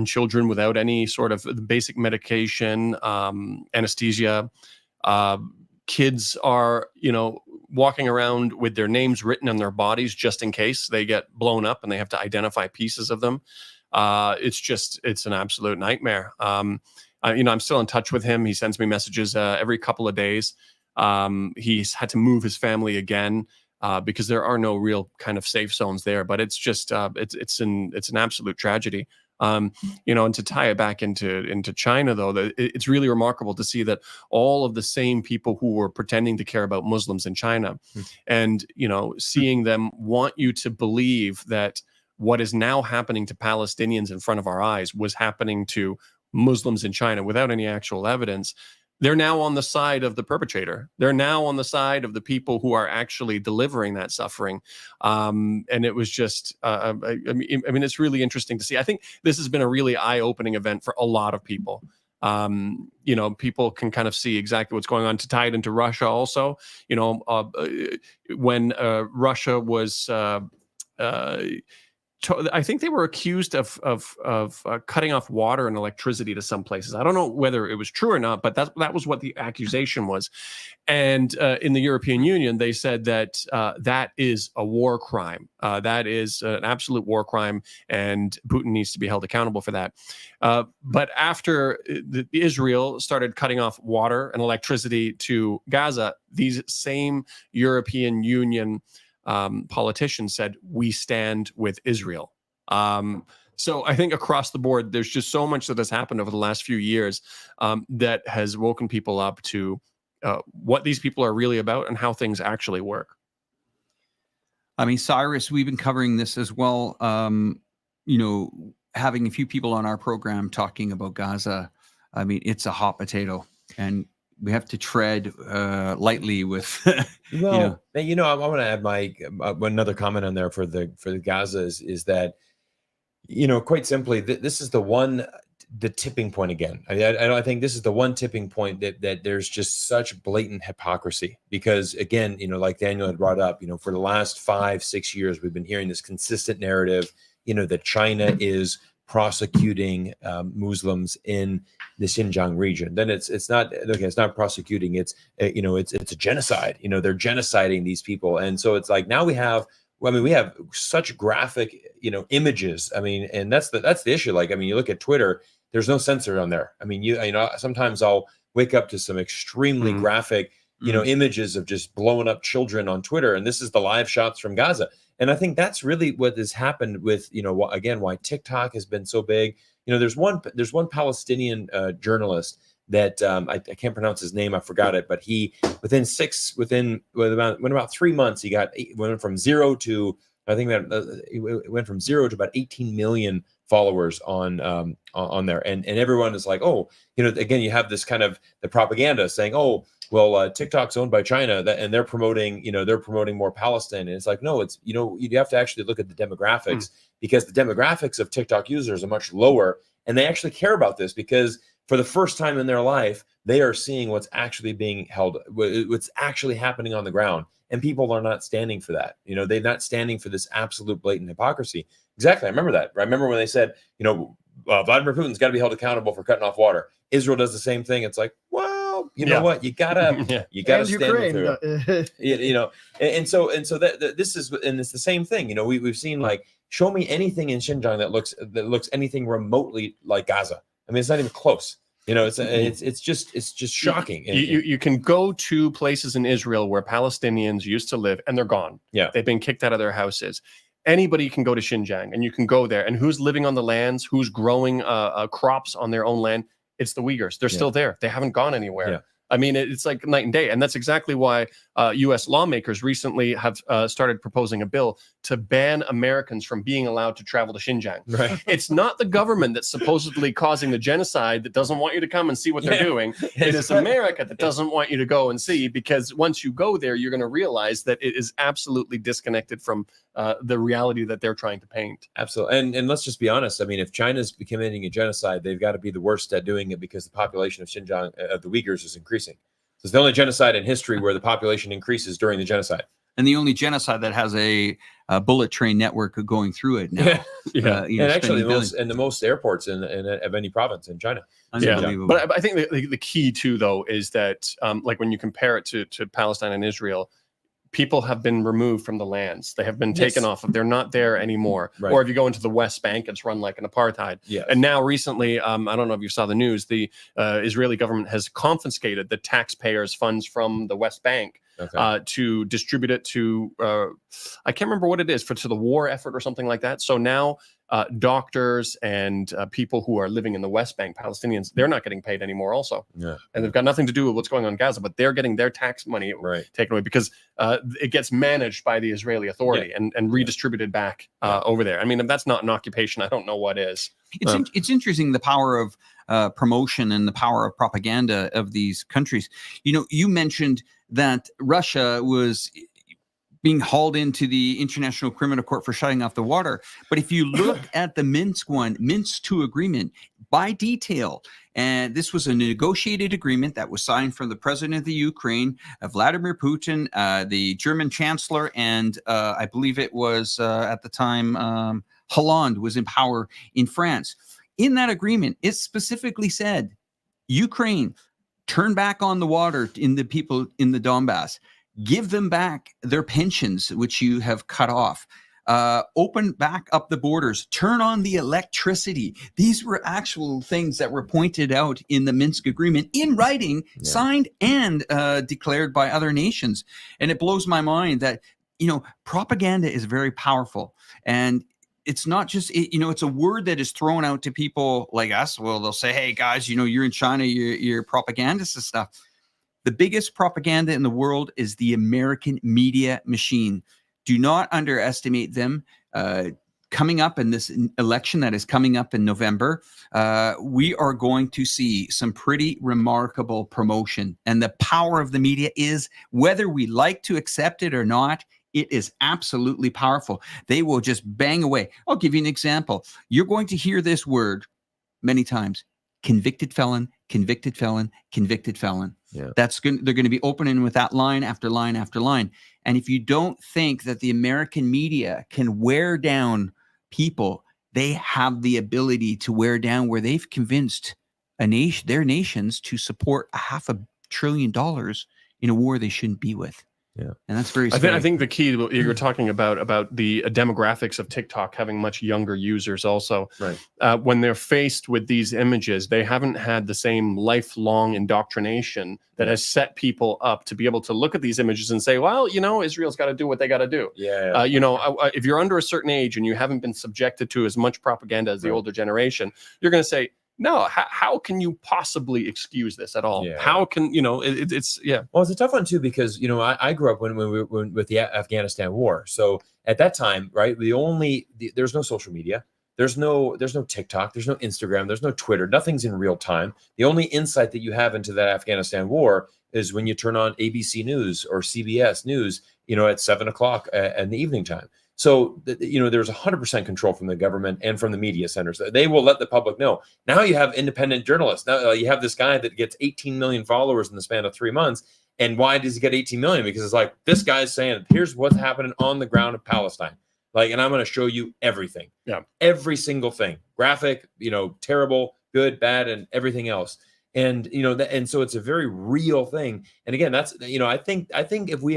children without any sort of basic medication, anesthesia. Kids are, walking around with their names written on their bodies just in case they get blown up and they have to identify pieces of them. It's an absolute nightmare. I'm still in touch with him. He sends me messages every couple of days. He's had to move his family again because there are no real kind of safe zones there. But it's just it's an absolute tragedy. And to tie it back into China, though, it's really remarkable to see that all of the same people who were pretending to care about Muslims in China, and seeing them want you to believe that what is now happening to Palestinians in front of our eyes was happening to Muslims in China without any actual evidence. They're now on the side of the perpetrator. They're now on the side of the people who are actually delivering that suffering. And it was just, I mean, it's really interesting to see. I think this has been a really eye-opening event for a lot of people. People can kind of see exactly what's going on. To tie it into Russia also, when Russia was... I think they were accused of cutting off water and electricity to some places. I don't know whether it was true or not, but that was what the accusation was. And in the European Union, they said that that is a war crime. That is an absolute war crime, and Putin needs to be held accountable for that. But after Israel started cutting off water and electricity to Gaza, these same European Union politicians said, we stand with Israel. So I think across the board, there's just so much that has happened over the last few years that has woken people up to what these people are really about and how things actually work. I mean, Cyrus, we've been covering this as well. Having a few people on our program talking about Gaza. I mean, it's a hot potato. and we have to tread lightly with, Well, I want to add my another comment on there for the Gaza is that, quite simply, this is the tipping point again. I think this is the one tipping point that there's just such blatant hypocrisy, because again, like Daniel had brought up, for the last 5-6 years, we've been hearing this consistent narrative, that China is prosecuting Muslims in the Xinjiang region. Then it's not prosecuting. It's a genocide. They're genociding these people, and so it's like now we have such graphic images. And that's the issue. Like, you look at Twitter, there's no censor on there. Sometimes I'll wake up to some extremely graphic images of just blowing up children on Twitter, and this is the live shots from Gaza. And I think that's really what has happened with, why TikTok has been so big. There's one Palestinian journalist that I can't pronounce his name. I forgot it, but he within about 3 months, went from zero to, I think that it went from 0 to about 18 million followers on there, and everyone is like, oh, again, you have this kind of the propaganda saying, oh, well, TikTok's owned by China, and they're promoting more Palestine, and it's like, no, it's you have to actually look at the demographics, because the demographics of TikTok users are much lower, and they actually care about this because for the first time in their life, they are seeing what's actually being held, what's actually happening on the ground. And people are not standing for that. They're not standing for this absolute blatant hypocrisy. Exactly. I remember that. I remember when they said, Vladimir Putin's got to be held accountable for cutting off water. Israel does the same thing. It's like, well, you know what? You gotta stand Ukraine, through. And so that this is, and it's the same thing. We've seen, like, show me anything in Xinjiang that looks anything remotely like Gaza. It's not even close. It's just shocking. You can go to places in Israel where Palestinians used to live, and they're gone. Yeah, they've been kicked out of their houses. Anybody can go to Xinjiang, and you can go there. And who's living on the lands? Who's growing crops on their own land? It's the Uyghurs. They're still there. They haven't gone anywhere. Yeah. It's like night and day. And that's exactly why U.S. lawmakers recently have started proposing a bill to ban Americans from being allowed to travel to Xinjiang. Right. It's not the government that's supposedly causing the genocide that doesn't want you to come and see what they're doing. It is America that doesn't want you to go and see, because once you go there, you're going to realize that it is absolutely disconnected from the reality that they're trying to paint. Absolutely. And let's just be honest. If China's committing a genocide, they've got to be the worst at doing it, because the population of Xinjiang, of the Uyghurs, is increasing. So it's the only genocide in history where the population increases during the genocide. And the only genocide that has a bullet train network going through it now. And actually the most airports of any province in China. Unbelievable. But I think the key too, though, is that like when you compare it to Palestine and Israel, people have been removed from the lands. They have been taken off of. They're not there anymore. Right. Or if you go into the West Bank, it's run like an apartheid. Yes. And now recently, I don't know if you saw the news, the Israeli government has confiscated the taxpayers' funds from the West Bank to distribute it to, I can't remember what it is, to the war effort or something like that. So now doctors and people who are living in the West Bank, Palestinians, they're not getting paid anymore also. Yeah. And they've got nothing to do with what's going on in Gaza, but they're getting their tax money taken away, because it gets managed by the Israeli Authority and redistributed back over there. If that's not an occupation, I don't know what is. It's interesting, the power of promotion and the power of propaganda of these countries. You mentioned that Russia was being hauled into the International Criminal Court for shutting off the water. But if you look at the Minsk II agreement by detail, and this was a negotiated agreement that was signed from the president of the Ukraine, Vladimir Putin, the German chancellor, and I believe it was at the time Hollande was in power in France. In that agreement, it specifically said, Ukraine, turn back on the water in the people in the Donbass. Give them back their pensions, which you have cut off. Open back up the borders. Turn on the electricity. These were actual things that were pointed out in the Minsk agreement in writing, signed and declared by other nations. And it blows my mind that, propaganda is very powerful. And it's not just, it's a word that is thrown out to people like us. Well, they'll say, hey, guys, you're in China, you're propagandists and stuff. The biggest propaganda in the world is the American media machine. Do not underestimate them. coming up in this election that is coming up in November, we are going to see some pretty remarkable promotion. And the power of the media is, whether we like to accept it or not, it is absolutely powerful. They will just bang away. I'll give you an example. You're going to hear this word many times: convicted felon, convicted felon, convicted felon. Yeah. They're going to be opening with that line after line after line. And if you don't think that the American media can wear down people, they have the ability to wear down where they've convinced their nations to support $500 billion in a war they shouldn't be with. Yeah. And that's very I scary. think the key you're talking about the demographics of TikTok having much younger users also. Right. When they're faced with these images, they haven't had the same lifelong indoctrination that has set people up to be able to look at these images and say, well, Israel's got to do what they got to do. Yeah. If you're under a certain age and you haven't been subjected to as much propaganda as the older generation, you're going to say, no, how can you possibly excuse this at all? Yeah. How can, it's Well, it's a tough one too, because, I grew up when with the Afghanistan war. So at that time, right, there's no social media. There's no TikTok, there's no Instagram, there's no Twitter, nothing's in real time. The only insight that you have into that Afghanistan war is when you turn on ABC News or CBS News, at 7:00 in the evening time. So, there's 100% control from the government and from the media centers. They will let the public know. Now you have independent journalists. Now you have this guy that gets 18 million followers in the span of 3 months. And why does he get 18 million? Because it's like, this guy's saying, here's what's happening on the ground of Palestine. And I'm going to show you everything. Yeah. Every single thing. Graphic, terrible, good, bad, and everything else. And, and so it's a very real thing. And again, that's, I think if we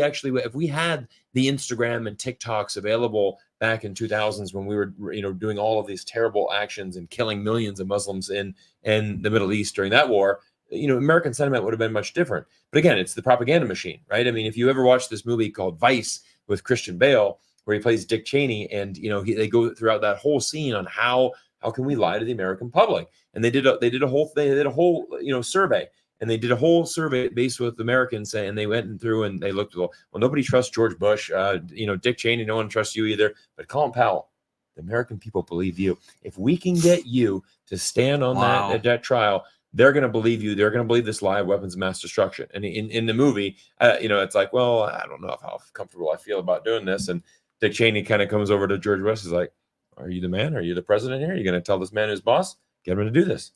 had the Instagram and TikToks available back in 2000s when we were, doing all of these terrible actions and killing millions of Muslims in the Middle East during that war, American sentiment would have been much different. But again, it's the propaganda machine, right? I mean, if you ever watch this movie called Vice with Christian Bale, where he plays Dick Cheney, and, they go throughout that whole scene on how can we lie to the American public? And they did a whole survey, and they did a whole survey based with Americans, and they went through and they looked, well, nobody trusts George Bush, Dick Cheney, no one trusts you either, but Colin Powell, the American people believe you. If we can get you to stand on that trial, they're going to believe you. They're going to believe this lie of weapons of mass destruction. And in the movie, it's like, well, I don't know how comfortable I feel about doing this. And Dick Cheney kind of comes over to George Bush, is like, are you the man? Are you the president here? Are you going to tell this man who's boss? Get him to do this.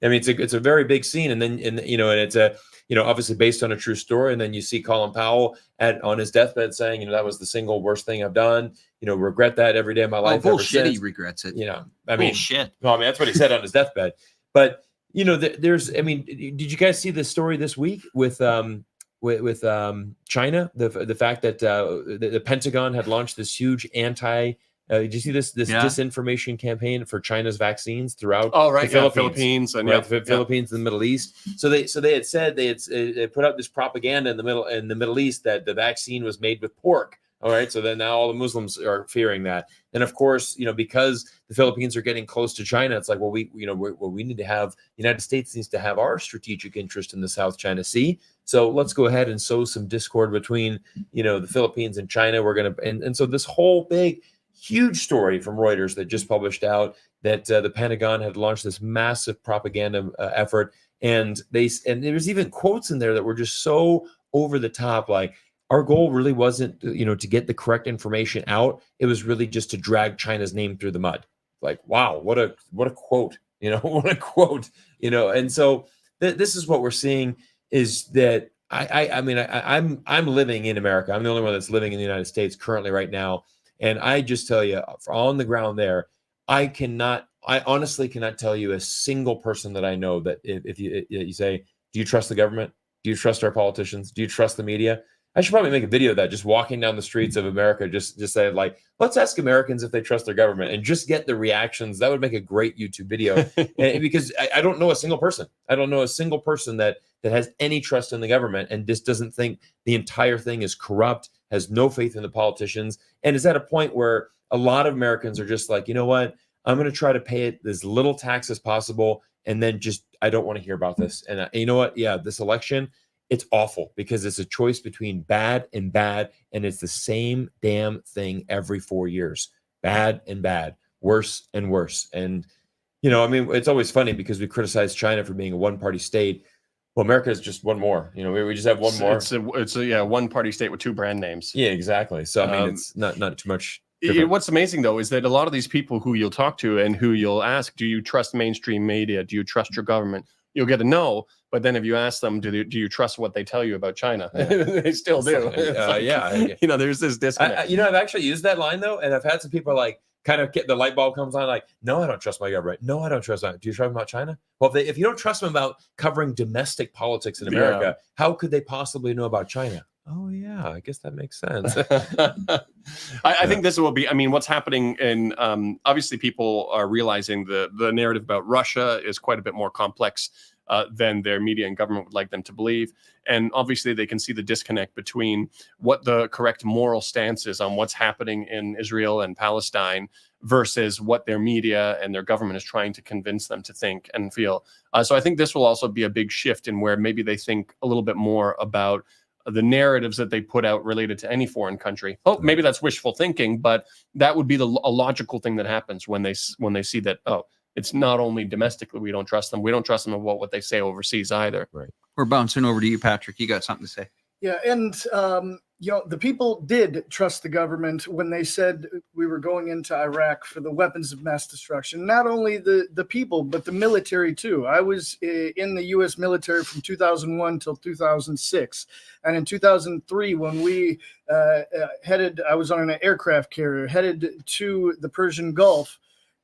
I mean, it's a very big scene, and then and it's a obviously based on a true story. And then you see Colin Powell on his deathbed saying, that was the single worst thing I've done. Regret that every day of my life. Bullshit, he regrets it. Bullshit. No, I mean that's what he said on his deathbed. But there's, did you guys see the story this week with China? The fact that the Pentagon had launched this huge did you see this disinformation campaign for China's vaccines throughout the Philippines and Philippines and the Middle East? So they had said they put out this propaganda in the Middle East that the vaccine was made with pork. All right, so then now all the Muslims are fearing that. And of course, because the Philippines are getting close to China, it's like, well, we need to have, the United States needs to have our strategic interest in the South China Sea. So let's go ahead and sow some discord between, the Philippines and China. We're going to, and so this whole big, huge story from Reuters that just published that the Pentagon had launched this massive propaganda effort, and there was even quotes in there that were just so over the top, like, our goal really wasn't, to get the correct information out. It was really just to drag China's name through the mud. Like, wow, what a quote, what a quote, And so this is what we're seeing, is that I'm living in America. I'm the only one that's living in the United States currently right now. And I just tell you, on the ground there, I honestly cannot tell you a single person that I know that if you say, do you trust the government? Do you trust our politicians? Do you trust the media? I should probably make a video of that, just walking down the streets of America, just say, like, let's ask Americans if they trust their government, and just get the reactions. That would make a great YouTube video. Because I don't know a single person. I don't know a single person that has any trust in the government and just doesn't think the entire thing is corrupt, has no faith in the politicians, and is at a point where a lot of Americans are just like, you know what, I'm going to try to pay it as little tax as possible, and then I don't want to hear about this. And you know what? Yeah, this election, it's awful, because it's a choice between bad, and it's the same damn thing every 4 years. Bad and bad. worse and worse. And, I mean, it's always funny because we criticize China for being a one-party state. Well, America is just one more. We just have one more. It's a one-party state with two brand names. Yeah, exactly. So, I mean, it's not too much. What's amazing, though, is that a lot of these people who you'll talk to and who you'll ask, do you trust mainstream media? Do you trust your government? You'll get a no. But then if you ask them, do you trust what they tell you about China? Yeah. They still do. Yeah. There's this disconnect. I've actually used that line, though. And I've had some people like kind of get the light bulb comes on like, no, I don't trust my government. No, I don't trust them. Do you trust them about China? Well, if you don't trust them about covering domestic politics in America, how could they possibly know about China? Oh, yeah, I guess that makes sense. I think this will be, what's happening in, obviously people are realizing the narrative about Russia is quite a bit more complex than their media and government would like them to believe. And obviously they can see the disconnect between what the correct moral stance is on what's happening in Israel and Palestine versus what their media and their government is trying to convince them to think and feel. So I think this will also be a big shift in where maybe they think a little bit more about the narratives that they put out related to any foreign country. Oh, maybe that's wishful thinking, but that would be a logical thing that happens when they see that, it's not only domestically we don't trust them. We don't trust them about what they say overseas either. Right. We're bouncing over to you, Patrick. You got something to say? Yeah, and the people did trust the government when they said we were going into Iraq for the weapons of mass destruction. Not only the people, but the military too. I was in the U.S. military from 2001 till 2006, and in 2003, when we I was on an aircraft carrier headed to the Persian Gulf.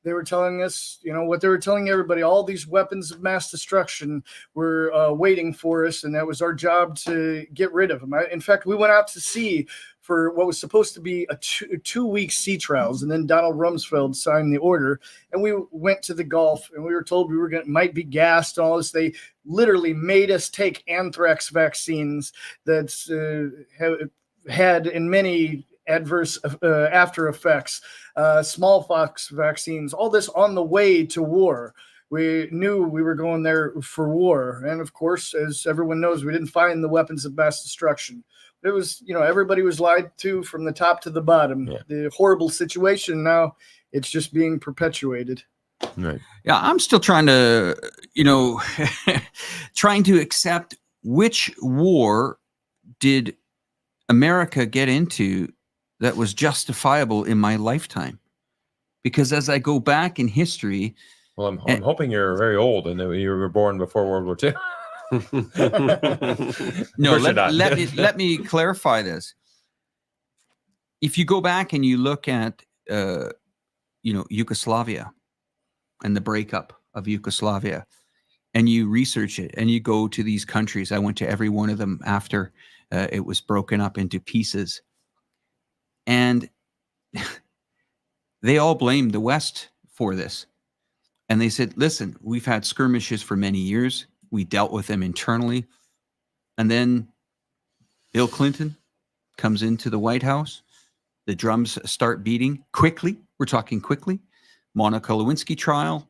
They were telling us, what they were telling everybody, all these weapons of mass destruction were waiting for us, and that was our job to get rid of them. In fact, we went out to sea for what was supposed to be a two-week sea trials, and then Donald Rumsfeld signed the order, and we went to the Gulf, and we were told we might be gassed and all this. They literally made us take anthrax vaccines that's had in many adverse after effects, smallpox vaccines, all this on the way to war. We knew we were going there for war. And of course, as everyone knows, we didn't find the weapons of mass destruction. It was, everybody was lied to from the top to the bottom. Yeah. The horrible situation. Now it's just being perpetuated. Right. Yeah, I'm still trying to, trying to accept which war did America get into that was justifiable in my lifetime. Because as I go back in history... Well, I'm hoping you're very old and that you were born before World War II. No, let me clarify this. If you go back and you look at, Yugoslavia and the breakup of Yugoslavia, and you research it and you go to these countries, I went to every one of them after it was broken up into pieces. And they all blamed the West for this. And they said, listen, we've had skirmishes for many years. We dealt with them internally. And then Bill Clinton comes into the White House. The drums start beating quickly. We're talking quickly. Monica Lewinsky trial,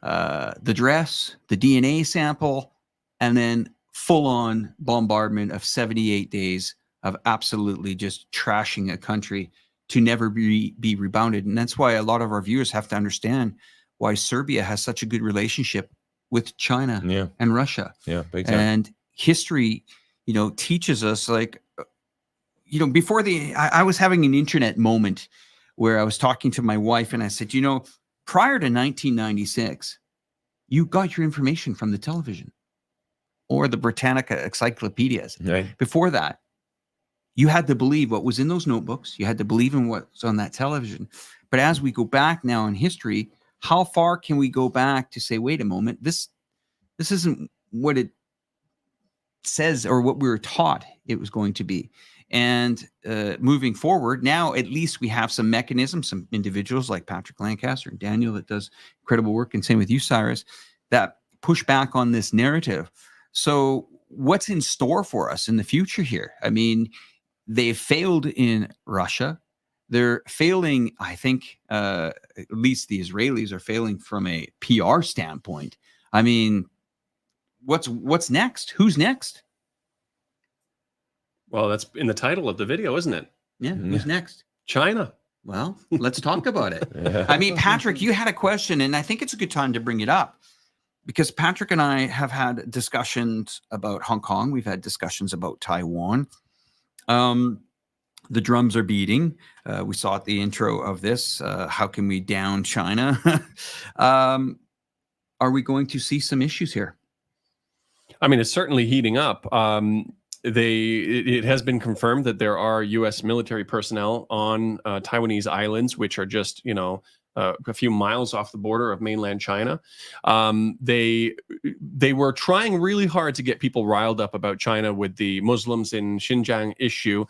the dress, the DNA sample, and then full-on bombardment of 78 days of absolutely just trashing a country to never be rebounded. And that's why a lot of our viewers have to understand why Serbia has such a good relationship with China and Russia. Yeah, big time. And history, teaches us before I was having an internet moment where I was talking to my wife and I said, prior to 1996, you got your information from the television or the Britannica encyclopedias. Right. Before that, you had to believe what was in those notebooks. You had to believe in what's on that television. But as we go back now in history, how far can we go back to say, wait a moment, this isn't what it says or what we were taught it was going to be. And moving forward, now at least we have some mechanisms, some individuals like Patrick Lancaster and Daniel that does incredible work, and same with you, Cyrus, that push back on this narrative. So what's in store for us in the future here? I mean, they've failed in Russia. They're failing, I think, at least the Israelis are failing from a PR standpoint. I mean, what's next? Who's next? Well, that's in the title of the video, isn't it? Yeah, who's next? China. Well, let's talk about it. I mean, Patrick, you had a question, and I think it's a good time to bring it up because Patrick and I have had discussions about Hong Kong. We've had discussions about Taiwan. The drums are beating. We saw at the intro of this. How can we down China? Are we going to see some issues here? I mean, it's certainly heating up. It has been confirmed that there are U.S. military personnel on Taiwanese islands, which are just a few miles off the border of mainland China. They were trying really hard to get people riled up about China with the Muslims in Xinjiang issue.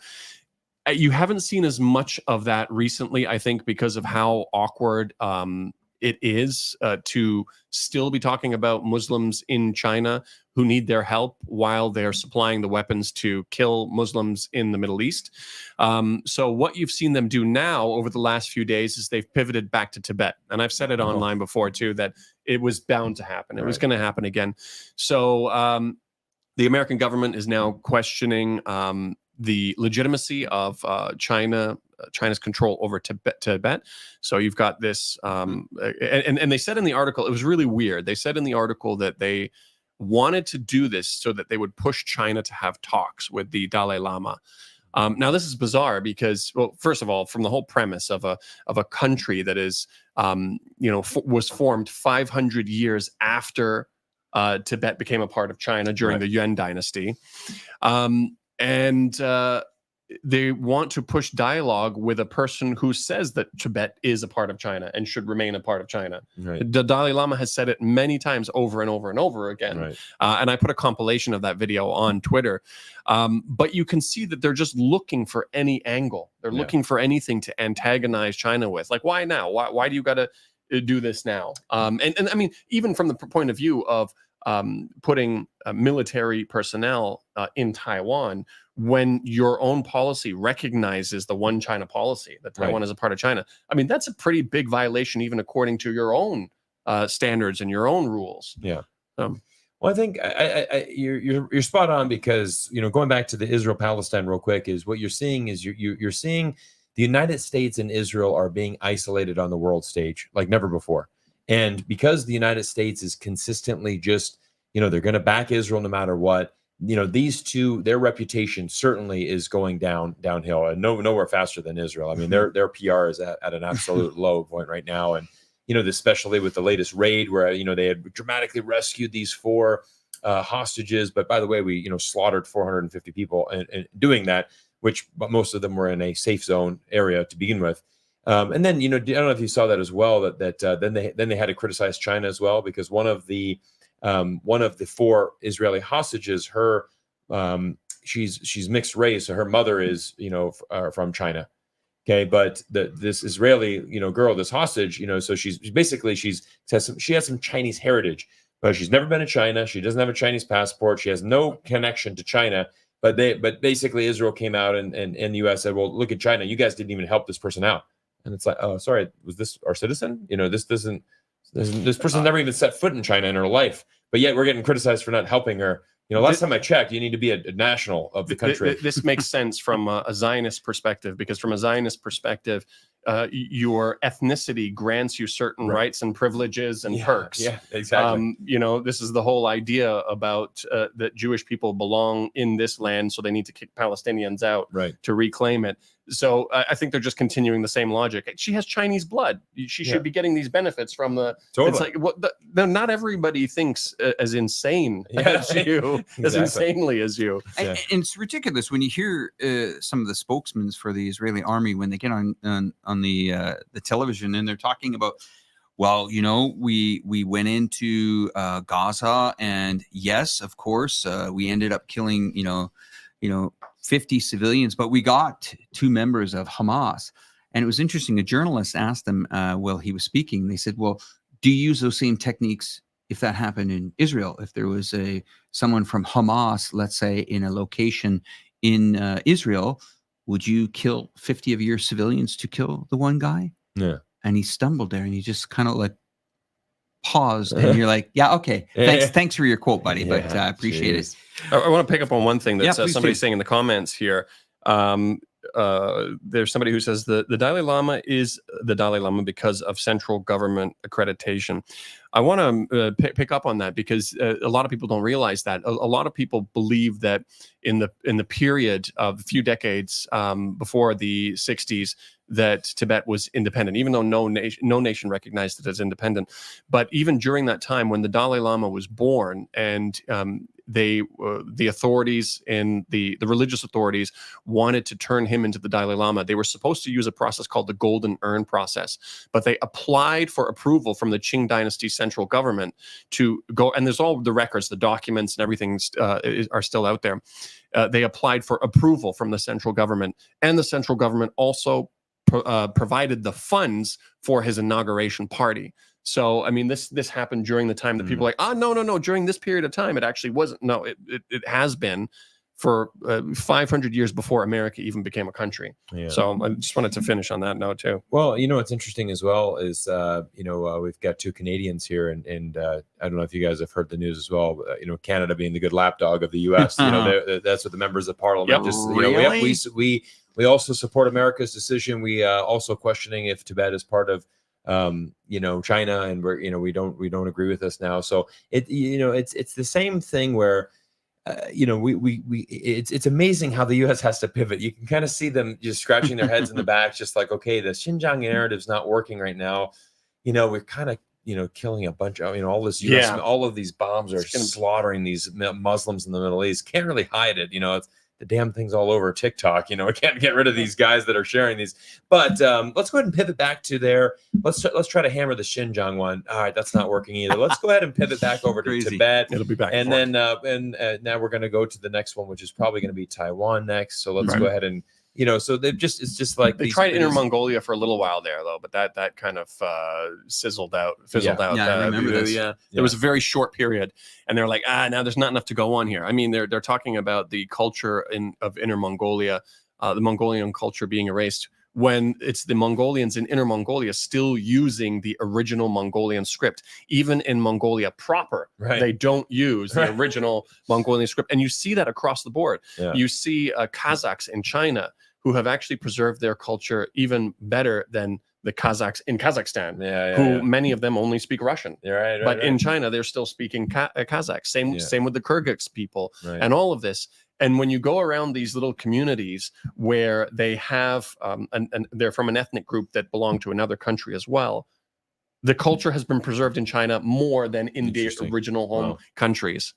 You haven't seen as much of that recently, I think, because of how awkward it is to still be talking about Muslims in China who need their help while they're supplying the weapons to kill Muslims in the Middle East. So what you've seen them do now over the last few days is they've pivoted back to Tibet. And I've said it online before, too, that it was bound to happen. It was going to happen again. So the American government is now questioning the legitimacy of China's control over Tibet. So you've got this, and they said in the article, it was really weird. They said in the article that they wanted to do this so that they would push China to have talks with the Dalai Lama. Now this is bizarre because, well, first of all, from the whole premise of a country that is, was formed 500 years after Tibet became a part of China during the Yuan dynasty. And they want to push dialogue with a person who says that Tibet is a part of China and should remain a part of China. Right. The Dalai Lama has said it many times over and over and over again. Right. And I put a compilation of that video on Twitter. But you can see that they're just looking for any angle. They're looking for anything to antagonize China with. Like, why now? Why do you got to do this now? And I mean, even from the point of view of putting military personnel in Taiwan, when your own policy recognizes the one China policy, that Taiwan is a part of China. I mean, that's a pretty big violation, even according to your own standards and your own rules. Yeah. Well, I think you're spot on because, going back to the Israel-Palestine real quick, is what you're seeing is you're seeing the United States and Israel are being isolated on the world stage like never before. And because the United States is consistently just, they're going to back Israel no matter what. These two, their reputation certainly is going downhill, and nowhere faster than Israel. I mean, their PR is at an absolute low point right now, and especially with the latest raid where they had dramatically rescued these 4 hostages. But by the way, we slaughtered 450 people and doing that, but most of them were in a safe zone area to begin with. And then I don't know if you saw that as well. That then they had to criticize China as well because one of the 4 Israeli hostages, she's mixed race, so her mother is from China. Okay, but this Israeli girl, this hostage, so she has some Chinese heritage, but she's never been to China. She doesn't have a Chinese passport. She has no connection to China. But basically Israel came out and the U.S. said, well, look at China. You guys didn't even help this person out. And it's like, oh, sorry, was this our citizen? This person never even set foot in China in her life, but yet we're getting criticized for not helping her. Last time I checked, you need to be a national of the country. This makes sense from a Zionist perspective, because from a Zionist perspective, your ethnicity grants you certain rights and privileges and perks. Yeah, exactly. This is the whole idea about that Jewish people belong in this land, so they need to kick Palestinians out to reclaim it. So I think they're just continuing the same logic. She has Chinese blood. She should be getting these benefits from the. Totally. It's like not everybody thinks as insane as you, as insanely as you. And it's ridiculous when you hear some of the spokesmen for the Israeli army when they get on the television and they're talking about, well, we went into Gaza and yes, of course, we ended up killing 50 civilians, but we got 2 members of Hamas. And it was interesting. A journalist asked them while he was speaking, they said, well, do you use those same techniques if that happened in Israel? If there was someone from Hamas, let's say, in a location in Israel, would you kill 50 of your civilians to kill the one guy? Yeah. And he stumbled there and he just kind of like paused and you're like, yeah, okay. Thanks for your quote, buddy. But I appreciate it. I want to pick up on one thing that somebody's saying in the comments here. there's somebody who says the Dalai Lama is the Dalai Lama because of central government accreditation. I want to pick up on that because a lot of people don't realize that. A lot of people believe that in the period of a few decades before the 60s, that Tibet was independent, even though no nation recognized it as independent. But even during that time, when the Dalai Lama was born, and the authorities and the religious authorities wanted to turn him into the Dalai Lama, they were supposed to use a process called the Golden Urn process. But they applied for approval from the Qing dynasty central government to go, and there's all the records, the documents and everything are still out there. They applied for approval from the central government, and the central government also provided the funds for his inauguration party. So, I mean, this happened during the time that people are like, no, during this period of time, it actually wasn't. No, it has been for 500 years before America even became a country. Yeah. So I just wanted to finish on that note too. Well, what's interesting as well is, we've got two Canadians here, and I don't know if you guys have heard the news as well. Canada being the good lapdog of the U.S. That's what the members of Parliament we also support America's decision. We also questioning if Tibet is part of China, and we don't agree with this now. So it's the same thing where it's amazing how the U.S. has to pivot. You can kind of see them just scratching their heads in the back, just like, okay, the Xinjiang narrative's not working right now. We're kind of killing a bunch of all this U.S. all of these bombs are slaughtering these Muslims in the Middle East. Can't really hide it. It's the damn thing's all over TikTok. I can't get rid of these guys that are sharing these. But let's go ahead and pivot back to there. Let's try to hammer the Xinjiang one. All right, that's not working either. Let's go ahead and pivot back over to Tibet. It'll be back. And then now we're going to go to the next one, which is probably going to be Taiwan next. So let's go ahead and so it's just like they tried Inner Mongolia for a little while there though, but that kind of fizzled out. Yeah, I remember this. There was a very short period, and they're like, now there's not enough to go on here. I mean, they're talking about the culture of Inner Mongolia, the Mongolian culture being erased, when it's the Mongolians in Inner Mongolia still using the original Mongolian script. Even in Mongolia proper, they don't use the original Mongolian script. And you see that across the board. Yeah. You see Kazakhs in China who have actually preserved their culture even better than the Kazakhs in Kazakhstan, many of them only speak Russian. But in China, they're still speaking Kazakh. Same with the Kyrgyz people and all of this. And when you go around these little communities where they have, they're from an ethnic group that belong to another country as well, the culture has been preserved in China more than in their original home countries.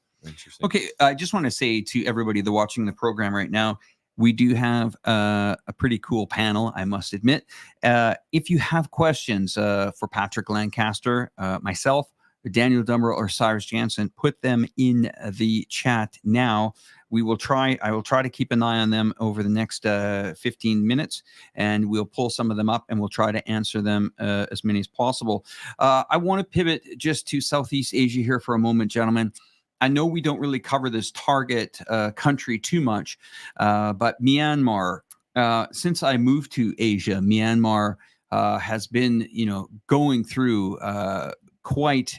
Okay, I just want to say to everybody that's watching the program right now, we do have a pretty cool panel, I must admit. If you have questions for Patrick Lancaster, myself, Daniel Dumbrell, or Cyrus Jansen, put them in the chat now. I will try to keep an eye on them over the next 15 minutes, and we'll pull some of them up and we'll try to answer them as many as possible. I want to pivot just to Southeast Asia here for a moment, gentlemen. I know we don't really cover this target country too much, but Myanmar, since I moved to Asia, Myanmar has been, going through quite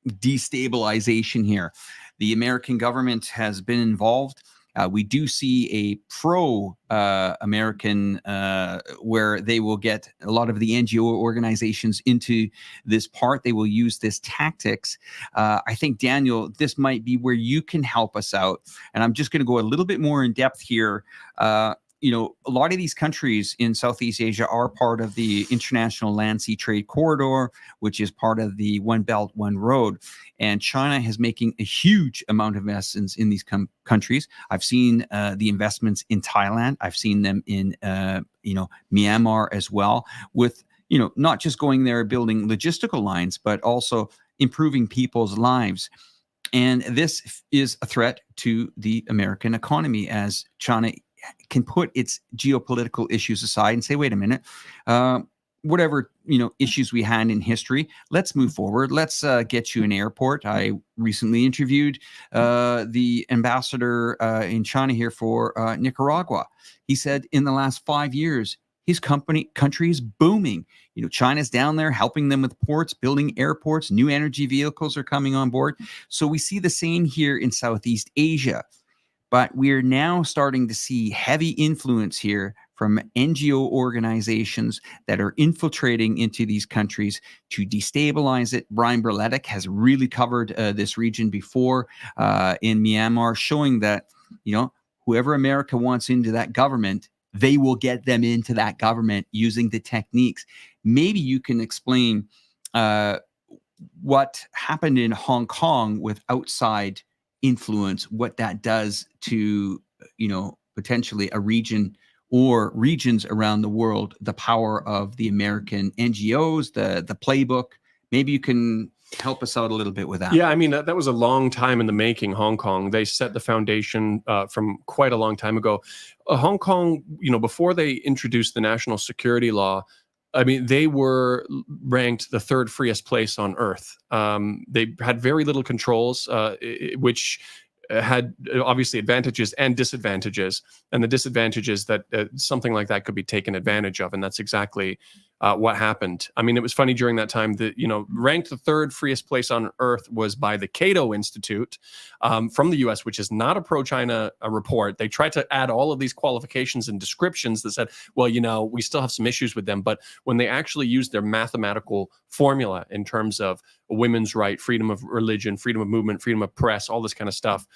destabilization here. The American government has been involved. We do see a pro-American where they will get a lot of the NGO organizations into this part. They will use this tactics. I think, Daniel, this might be where you can help us out. And I'm just going to go a little bit more in depth here. A lot of these countries in Southeast Asia are part of the International Land Sea Trade Corridor, which is part of the One Belt, One Road. And China is making a huge amount of investments in these countries. I've seen the investments in Thailand. I've seen them in, Myanmar as well, with, not just going there building logistical lines, but also improving people's lives. And this is a threat to the American economy as China can put its geopolitical issues aside and say, wait a minute, whatever, issues we had in history, let's move forward. Let's get you an airport. I recently interviewed the ambassador in China here for Nicaragua. He said in the last 5 years, his country is booming. China's down there helping them with ports, building airports, new energy vehicles are coming on board. So we see the same here in Southeast Asia. but we're now starting to see heavy influence here from NGO organizations that are infiltrating into these countries to destabilize it. Brian Berletic has really covered this region before in Myanmar, showing that, whoever America wants into that government, they will get them into that government using the techniques. Maybe you can explain what happened in Hong Kong with outside influence, what that does to, potentially a region or regions around the world, the power of the American NGOs, the playbook. Maybe you can help us out a little bit with that. Yeah, I mean, that was a long time in the making, Hong Kong. They set the foundation from quite a long time ago. Hong Kong, before they introduced the national security law, I mean, they were ranked the third freest place on earth. They had very little controls, which had obviously advantages and disadvantages. And the disadvantages that something like that could be taken advantage of. And that's exactly what happened. I mean, it was funny during that time that, ranked the third freest place on earth was by the Cato Institute from the US, which is not a pro-China report. They tried to add all of these qualifications and descriptions that said, well, we still have some issues with them. But when they actually used their mathematical formula in terms of women's right, freedom of religion, freedom of movement, freedom of press, all this kind of stuff,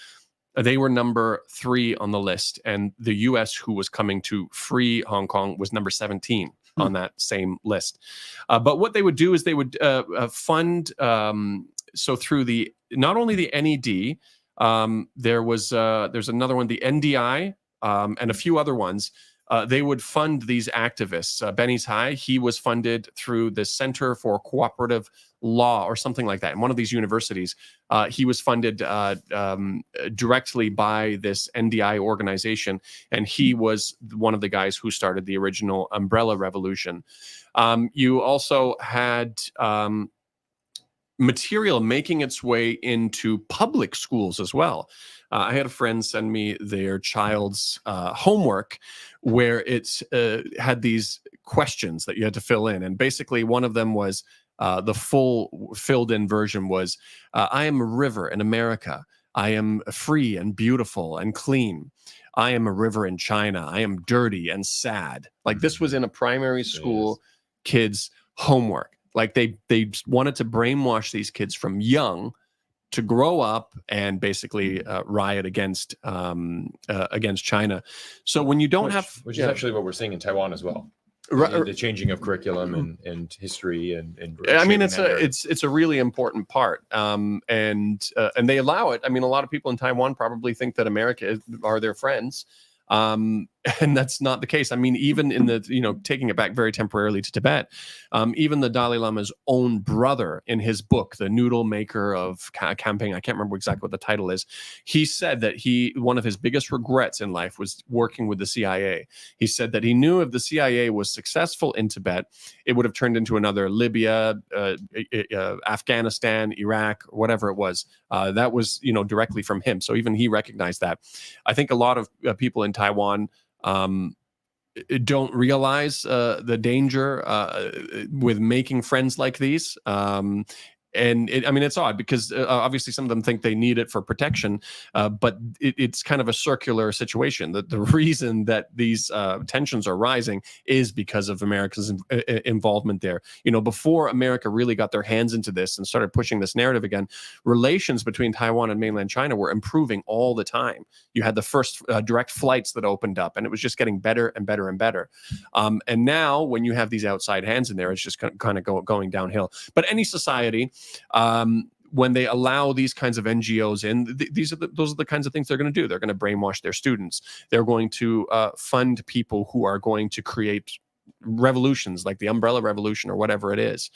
they were number 3 on the list. And the US, who was coming to free Hong Kong, was number 17 on that same list. But what they would do is they would fund, so through not only the NED, there's another one, the NDI, and a few other ones. They would fund these activists. Benny's High, he was funded through the Center for Cooperative Law or something like that. In one of these universities, he was funded directly by this NDI organization, and he was one of the guys who started the original Umbrella Revolution. You also had material making its way into public schools as well. I had a friend send me their child's homework where it's had these questions that you had to fill in. And basically one of them was the full filled in version was, I am a river in America. I am free and beautiful and clean. I am a river in China. I am dirty and sad. Like this was in a primary school kids' homework. Like they wanted to brainwash these kids from young to grow up and basically riot against China. So when you don't which is actually what we're seeing in Taiwan as well. The changing of curriculum and history and I mean, it's a really important part. And they allow it. I mean, a lot of people in Taiwan probably think that America are their friends. And that's not the case. I mean, even in the, taking it back very temporarily to Tibet, even the Dalai Lama's own brother in his book, The Noodle Maker of Camping, I can't remember exactly what the title is. He said that one of his biggest regrets in life was working with the CIA. He said that he knew if the CIA was successful in Tibet, it would have turned into another Libya, Afghanistan, Iraq, whatever it was. That was, directly from him. So even he recognized that. I think a lot of people in Taiwan don't realize the danger with making friends like these. And it's odd because obviously some of them think they need it for protection, but it's kind of a circular situation. The reason that these tensions are rising is because of America's involvement there. Before America really got their hands into this and started pushing this narrative again, relations between Taiwan and mainland China were improving all the time. You had the first direct flights that opened up, and it was just getting better and better and better. And now when you have these outside hands in there, it's just kind of going downhill. But any society, when they allow these kinds of NGOs in, those are the kinds of things they're going to do. They're going to brainwash their students. They're going to fund people who are going to create revolutions like the Umbrella Revolution or whatever it is.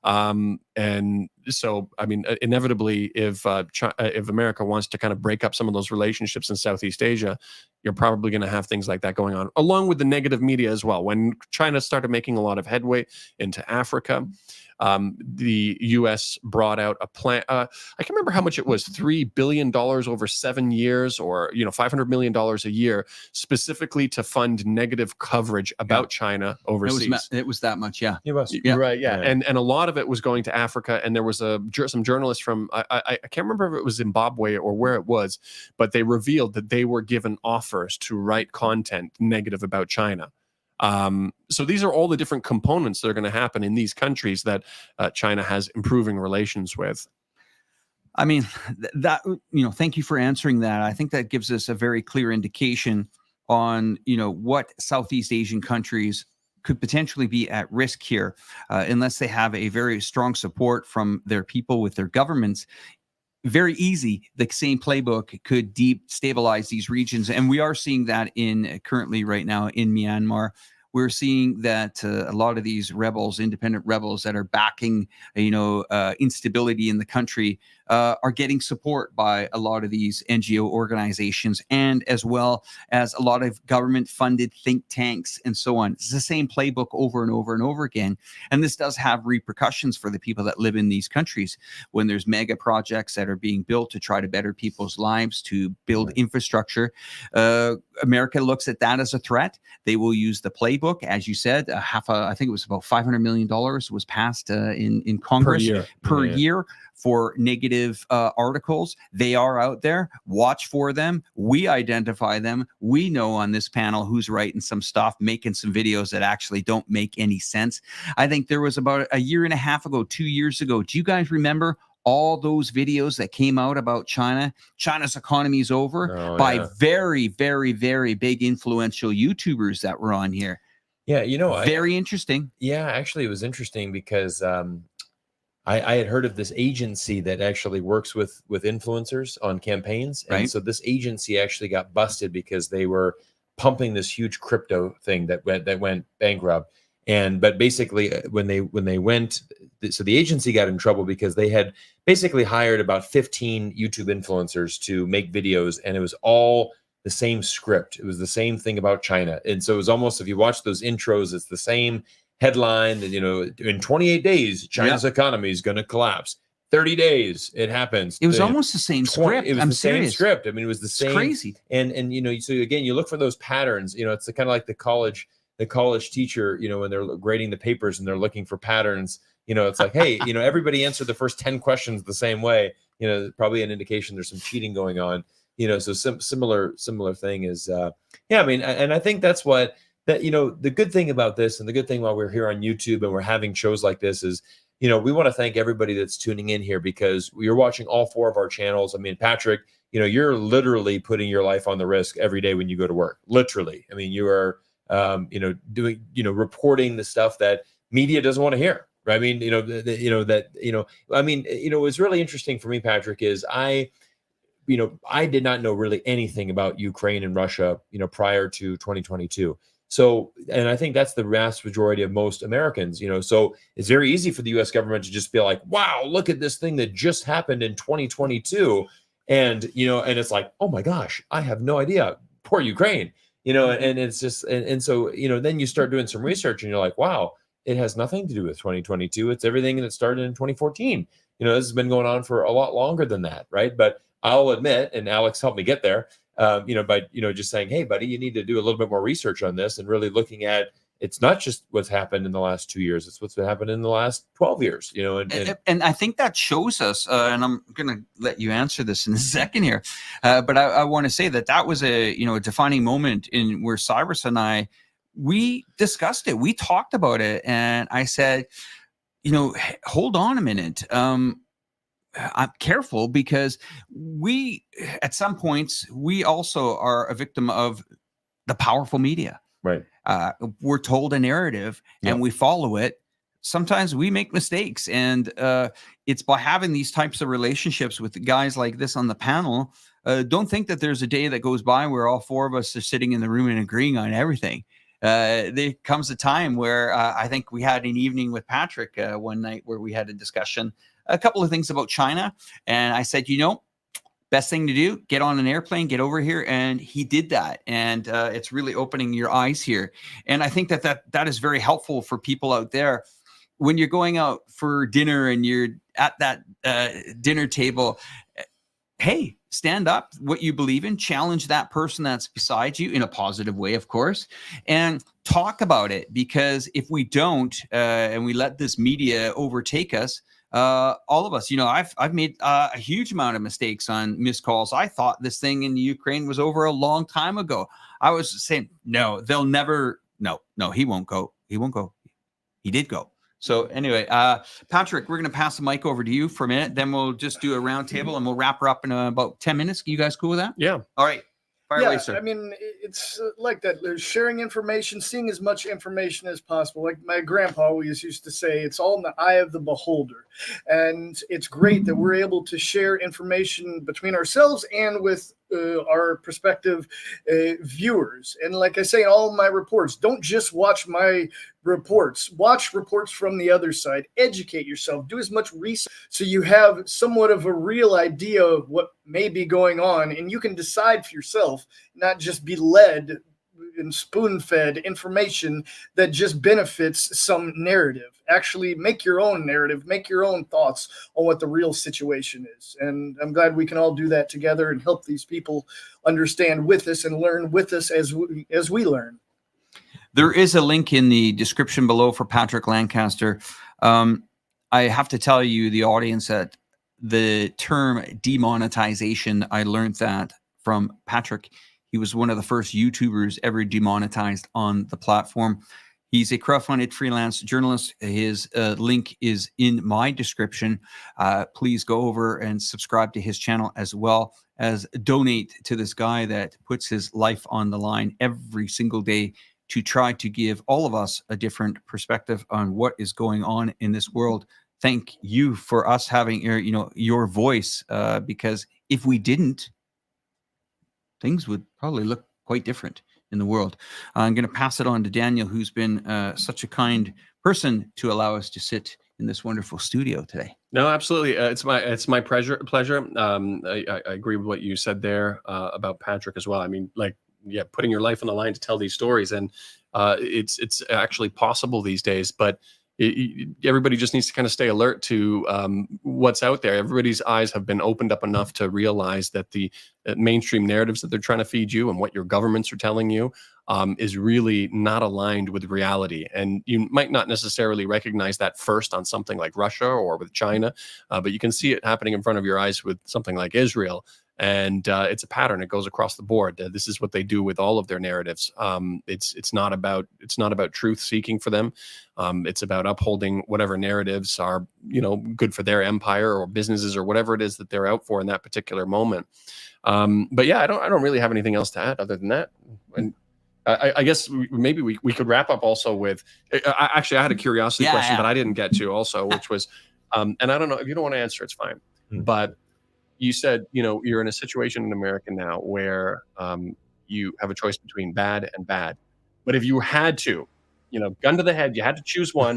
And so, I mean, inevitably, if America wants to kind of break up some of those relationships in Southeast Asia, you're probably going to have things like that going on, along with the negative media as well. When China started making a lot of headway into Africa, the U.S. brought out a plan. I can't remember how much it was, $3 billion over 7 years, or $500 million a year, specifically to fund negative coverage about China overseas. It was that much, yeah. It was. Right, yeah. And a lot of it was going to Africa, and there was some journalists from I can't remember if it was Zimbabwe or where it was, but they revealed that they were given offers to write content negative about China. So these are all the different components that are going to happen in these countries that China has improving relations with. I mean, thank you for answering that. I think that gives us a very clear indication on, what Southeast Asian countries could potentially be at risk here, unless they have a very strong support from their people with their governments. Very easy, the same playbook could destabilize these regions. And we are seeing that currently right now in Myanmar. We're seeing that a lot of these rebels, independent rebels that are backing, instability in the country, are getting support by a lot of these NGO organizations, and as well as a lot of government-funded think tanks and so on. It's the same playbook over and over and over again. And this does have repercussions for the people that live in these countries when there's mega projects that are being built to try to better people's lives, to build infrastructure. America looks at that as a threat. They will use the playbook, as you said. I think it was about $500 million was passed in Congress per year for negative articles. They are out there. Watch for them. We identify them. We know on this panel who's writing some stuff, making some videos that actually don't make any sense. I think there was about a year and a half ago, 2 years ago. Do you guys remember all those videos that came out about China? China's economy is over by very, very, very big influential YouTubers that were on here. Yeah, very interesting. Yeah, actually, it was interesting because I had heard of this agency that actually works with influencers on campaigns, and so this agency actually got busted because they were pumping this huge crypto thing that went bankrupt. But basically, when they went, so the agency got in trouble because they had basically hired about 15 YouTube influencers to make videos, and it was all the same script. It was the same thing about China. And so it was almost, if you watch those intros, it's the same headline that, in 28 days, China's economy is going to collapse. 30 days, it happens. It was almost the same script. It was the same script. I mean, it was the same. It's crazy. And so again, you look for those patterns. It's kind of like the college teacher, when they're grading the papers and they're looking for patterns. It's like, hey, everybody answered the first 10 questions the same way. Probably an indication there's some cheating going on. So similar thing is, I mean, and I think that's what the good thing about this, and the good thing while we're here on YouTube and we're having shows like this is, we want to thank everybody that's tuning in here, because you're watching all 4 of our channels. I mean, Patrick, you're literally putting your life on the risk every day when you go to work. Literally. I mean, you are, doing, reporting the stuff that media doesn't want to hear. Right? I mean, what's really interesting for me, Patrick, is I did not know really anything about Ukraine and Russia, prior to 2022. So, and I think that's the vast majority of most Americans, so it's very easy for the US government to just be like, wow, look at this thing that just happened in 2022. And, and it's like, oh my gosh, I have no idea. Poor Ukraine, and it's just, and so, then you start doing some research and you're like, wow, it has nothing to do with 2022. It's everything that started in 2014. This has been going on for a lot longer than that. Right. But I'll admit, and Alex helped me get there, by, just saying, hey, buddy, you need to do a little bit more research on this, and really looking at, it's not just what's happened in the last 2 years, it's what's happened in the last 12 years, and I think that shows us, and I'm going to let you answer this in a second here, but I want to say that was a defining moment in where Cyrus and I, we discussed it, we talked about it, and I said, hold on a minute. I'm careful, because we, at some points, we also are a victim of the powerful media. Right. We're told a narrative and we follow it. Sometimes we make mistakes, and it's by having these types of relationships with guys like this on the panel. Don't think that there's a day that goes by where all 4 of us are sitting in the room and agreeing on everything. There comes a time where I think we had an evening with Patrick one night where we had a discussion, a couple of things about China. And I said, best thing to do, get on an airplane, get over here. And he did that. And it's really opening your eyes here. And I think that is very helpful for people out there. When you're going out for dinner and you're at that dinner table, hey, stand up what you believe in, challenge that person that's beside you in a positive way, of course, and talk about it. Because if we don't, and we let this media overtake us, all of us, I've made a huge amount of mistakes on missed calls. I thought this thing in Ukraine was over a long time ago. I was saying, no, they'll never. No, he won't go. He won't go. He did go. So anyway, Patrick, we're going to pass the mic over to you for a minute. Then we'll just do a round table and we'll wrap her up in about 10 minutes. You guys cool with that? Yeah. All right. Fire away, sir. I mean, it's like that. Sharing information, seeing as much information as possible. Like my grandpa always used to say, it's all in the eye of the beholder. And it's great that we're able to share information between ourselves and with our prospective viewers. And like I say in all of my reports, don't just watch my reports. Watch reports from the other side. Educate yourself. Do as much research so you have somewhat of a real idea of what may be going on, and you can decide for yourself, not just be led and spoon-fed information that just benefits some narrative. Actually make your own narrative, make your own thoughts on what the real situation is. And I'm glad we can all do that together and help these people understand with us and learn with us as we learn. There is a link in the description below for Patrick Lancaster. I have to tell you, the audience, that the term demonetization, I learned that from Patrick. He was one of the first YouTubers ever demonetized on the platform. He's a crowdfunded freelance journalist. His link is in my description. Please go over and subscribe to his channel, as well as donate to this guy that puts his life on the line every single day to try to give all of us a different perspective on what is going on in this world. Thank you for us having your voice, because if we didn't, things would probably look quite different in the world. I'm going to pass it on to Daniel, who's been such a kind person to allow us to sit in this wonderful studio today. No, absolutely. It's my pleasure. I agree with what you said there about Patrick as well. I mean, putting your life on the line to tell these stories, and it's actually possible these days, but everybody just needs to kind of stay alert to what's out there. Everybody's eyes have been opened up enough to realize that the mainstream narratives that they're trying to feed you and what your governments are telling you is really not aligned with reality. And you might not necessarily recognize that first on something like Russia or with China, but you can see it happening in front of your eyes with something like Israel. And it's a pattern. It goes across the board. This is what they do with all of their narratives. It's not about truth seeking for them. It's about upholding whatever narratives are good for their empire or businesses or whatever it is that they're out for in that particular moment. But yeah, I don't really have anything else to add other than that. And I guess maybe we could wrap up also with. Actually, I had a curiosity question that I didn't get to also, which was, and I don't know if you don't want to answer, it's fine, but. You said, you're in a situation in America now where you have a choice between bad and bad. But if you had to, gun to the head, you had to choose one.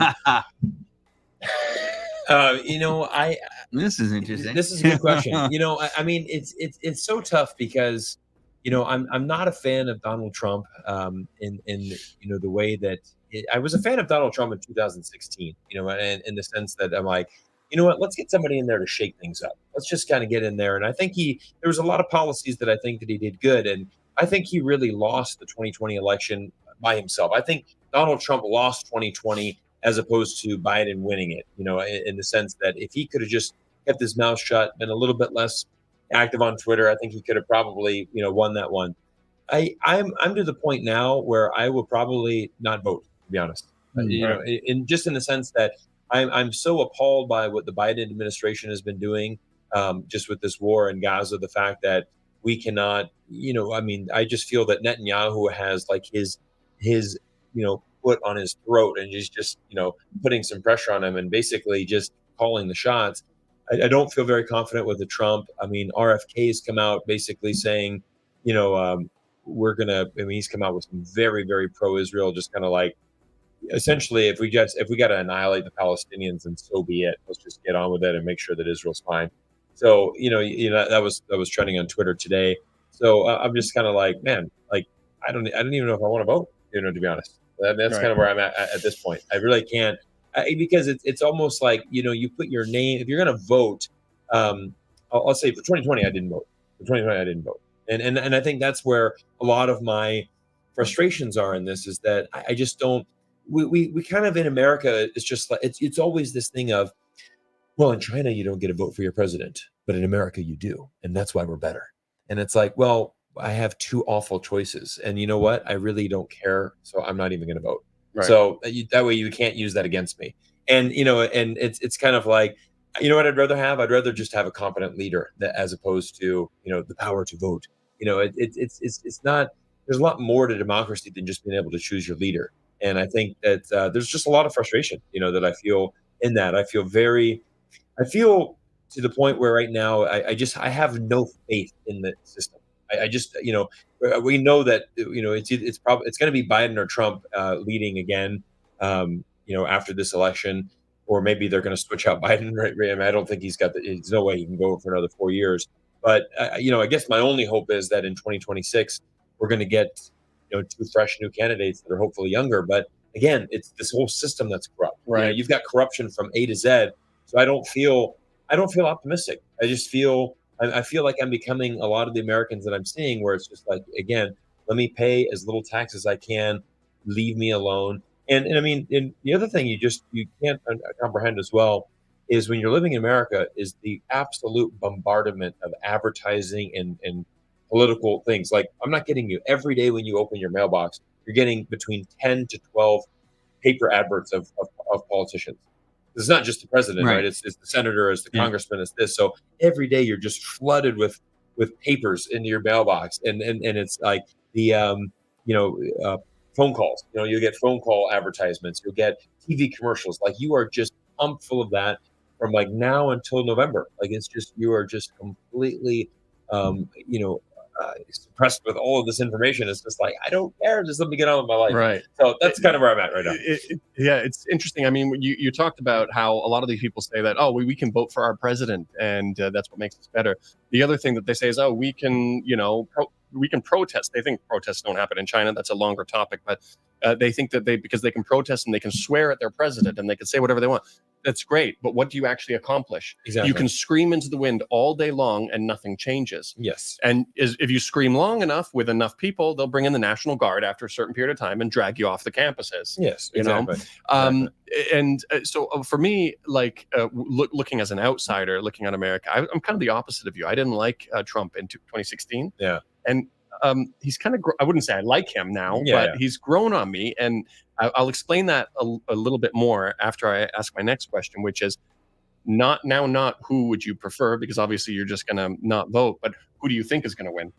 This is interesting. This is a good question. I mean, it's so tough because, I'm not a fan of Donald Trump in the way that I was a fan of Donald Trump in 2016, and in the sense that I'm like, you know what, let's get somebody in there to shake things up. Let's just kind of get in there. And I think there was a lot of policies that I think that he did good. And I think he really lost the 2020 election by himself. I think Donald Trump lost 2020 as opposed to Biden winning it, in the sense that if he could have just kept his mouth shut, been a little bit less active on Twitter, I think he could have probably, won that one. I'm to the point now where I will probably not vote, to be honest. In the sense that I'm so appalled by what the Biden administration has been doing, just with this war in Gaza. The fact that we cannot, I just feel that Netanyahu has like his foot on his throat, and he's just putting some pressure on him and basically just calling the shots. I don't feel very confident with the Trump. I mean, RFK has come out basically saying, he's come out with some very, very pro-Israel, just kind of like, essentially, if we got to annihilate the Palestinians, and so be it. Let's just get on with it and make sure that Israel's fine. So that was trending on Twitter today. So I'm just kind of like, man, like I don't even know if I want to vote. To be honest, that's kind of where I'm at this point. I really can't because it's almost like you put your name if you're going to vote. I'll say for 2020 I didn't vote. For 2020 I didn't vote, and I think that's where a lot of my frustrations are in this is that I just don't. We kind of in America, it's just like it's always this thing of well, in China, you don't get a vote for your president, but in America, you do. And that's why we're better. And it's like, well, I have two awful choices. And you know what? I really don't care. So I'm not even going to vote. Right. So that way you can't use that against me. And, and it's kind of like, you know what I'd rather have? I'd rather just have a competent leader as opposed to, the power to vote. It's not, there's a lot more to democracy than just being able to choose your leader. And I think that there's just a lot of frustration, that I feel in that. I feel to the point where right now I have no faith in the system. I just, we know that, it's going to be Biden or Trump leading again, after this election, or maybe they're going to switch out Biden. Right? I mean, I don't think there's no way he can go for another 4 years. But, I guess my only hope is that in 2026, we're going to get, two fresh new candidates that are hopefully younger. But again, it's this whole system that's corrupt. Right. You've got corruption from A to Z. So I don't feel optimistic. I just feel like I'm becoming a lot of the Americans that I'm seeing, where it's just like, again, let me pay as little tax as I can, leave me alone. And I mean, and the other thing you can't comprehend as well is when you're living in America is the absolute bombardment of advertising and political things. Like, I'm not kidding you. Every day when you open your mailbox, you're getting between 10 to 12 paper adverts of politicians. It's not just the president, right? It's the senator, it's the congressman, it's this. So every day you're just flooded with papers into your mailbox, and it's like the phone calls. You get phone call advertisements, you'll get TV commercials. Like, you are just pumped full of that from like now until November. Like, it's just, you are just completely suppressed with all of this information. It's just like, I don't care, just let me get on with my life. Right. So that's kind of where I'm at right now. Yeah, it's interesting. I mean, you talked about how a lot of these people say that, we can vote for our president, and that's what makes us better. The other thing that they say is, we can, we can protest. They think protests don't happen in China. That's a longer topic, but they think that because they can protest and they can swear at their president and they can say whatever they want. That's great, but what do you actually accomplish? Exactly. You can scream into the wind all day long and nothing changes. Yes. And if you scream long enough with enough people, they'll bring in the National Guard after a certain period of time and drag you off the campuses. Yes, exactly. And so for me, like looking as an outsider, looking at America, I'm kind of the opposite of you. I didn't like Trump in 2016. Yeah. And he's kind of, I wouldn't say I like him now, but he's grown on me. And I'll explain that a little bit more after I ask my next question, which is not who would you prefer, because obviously you're just going to not vote, but who do you think is going to win?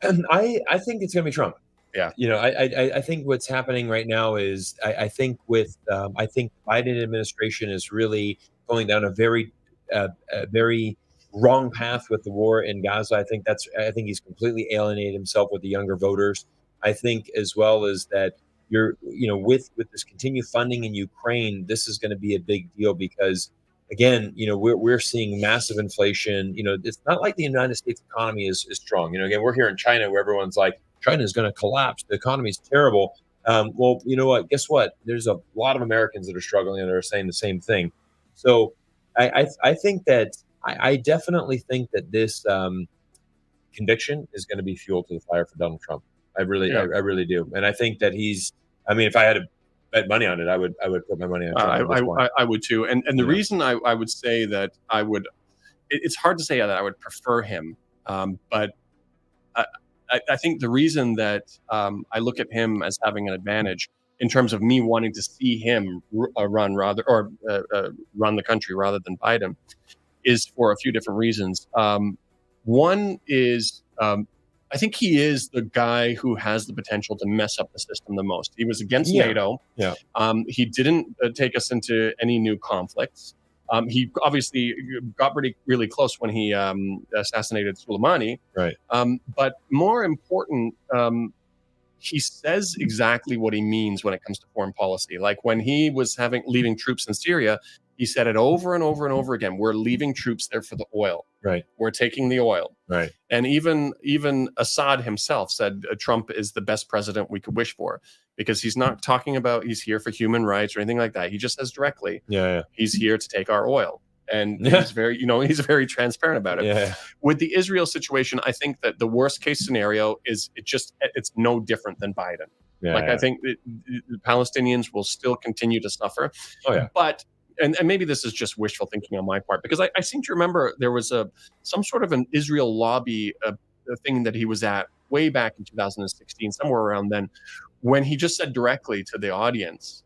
And I think it's going to be Trump. Yeah. I think what's happening right now is I think Biden administration is really going down a very wrong path with the war in Gaza. I think he's completely alienated himself with the younger voters. I think as well as that with this continued funding in Ukraine, this is going to be a big deal because again, we're seeing massive inflation. It's not like the United States economy is strong. Again, we're here in China where everyone's like, China is going to collapse. The economy is terrible. Well, you know what? Guess what? There's a lot of Americans that are struggling and are saying the same thing. So I think that I definitely think that this conviction is going to be fuel to the fire for Donald Trump. I really do. And I think that if I had to bet money on it, I would put my money on Trump. I would too. And the reason I would say that I would, it's hard to say that I would prefer him. But I think the reason that I look at him as having an advantage in terms of me wanting to see him run the country rather than Biden is for a few different reasons. One is I think he is the guy who has the potential to mess up the system the most. He was against NATO. Yeah. He didn't take us into any new conflicts. He obviously got really close when he assassinated Soleimani. Right. But more important, he says exactly what he means when it comes to foreign policy. Like when he was leaving troops in Syria, he said it over and over and over again. We're leaving troops there for the oil. Right. We're taking the oil. Right. And even Assad himself said Trump is the best president we could wish for, because he's not talking about he's here for human rights or anything like that. He just says directly, he's here to take our oil. And he's very transparent about it. Yeah. With the Israel situation, I think that the worst case scenario is it's no different than Biden. I think the Palestinians will still continue to suffer. Oh, yeah. But and maybe this is just wishful thinking on my part, because I seem to remember there was some sort of an Israel lobby thing that he was at way back in 2016, somewhere around then, when he just said directly to the audience,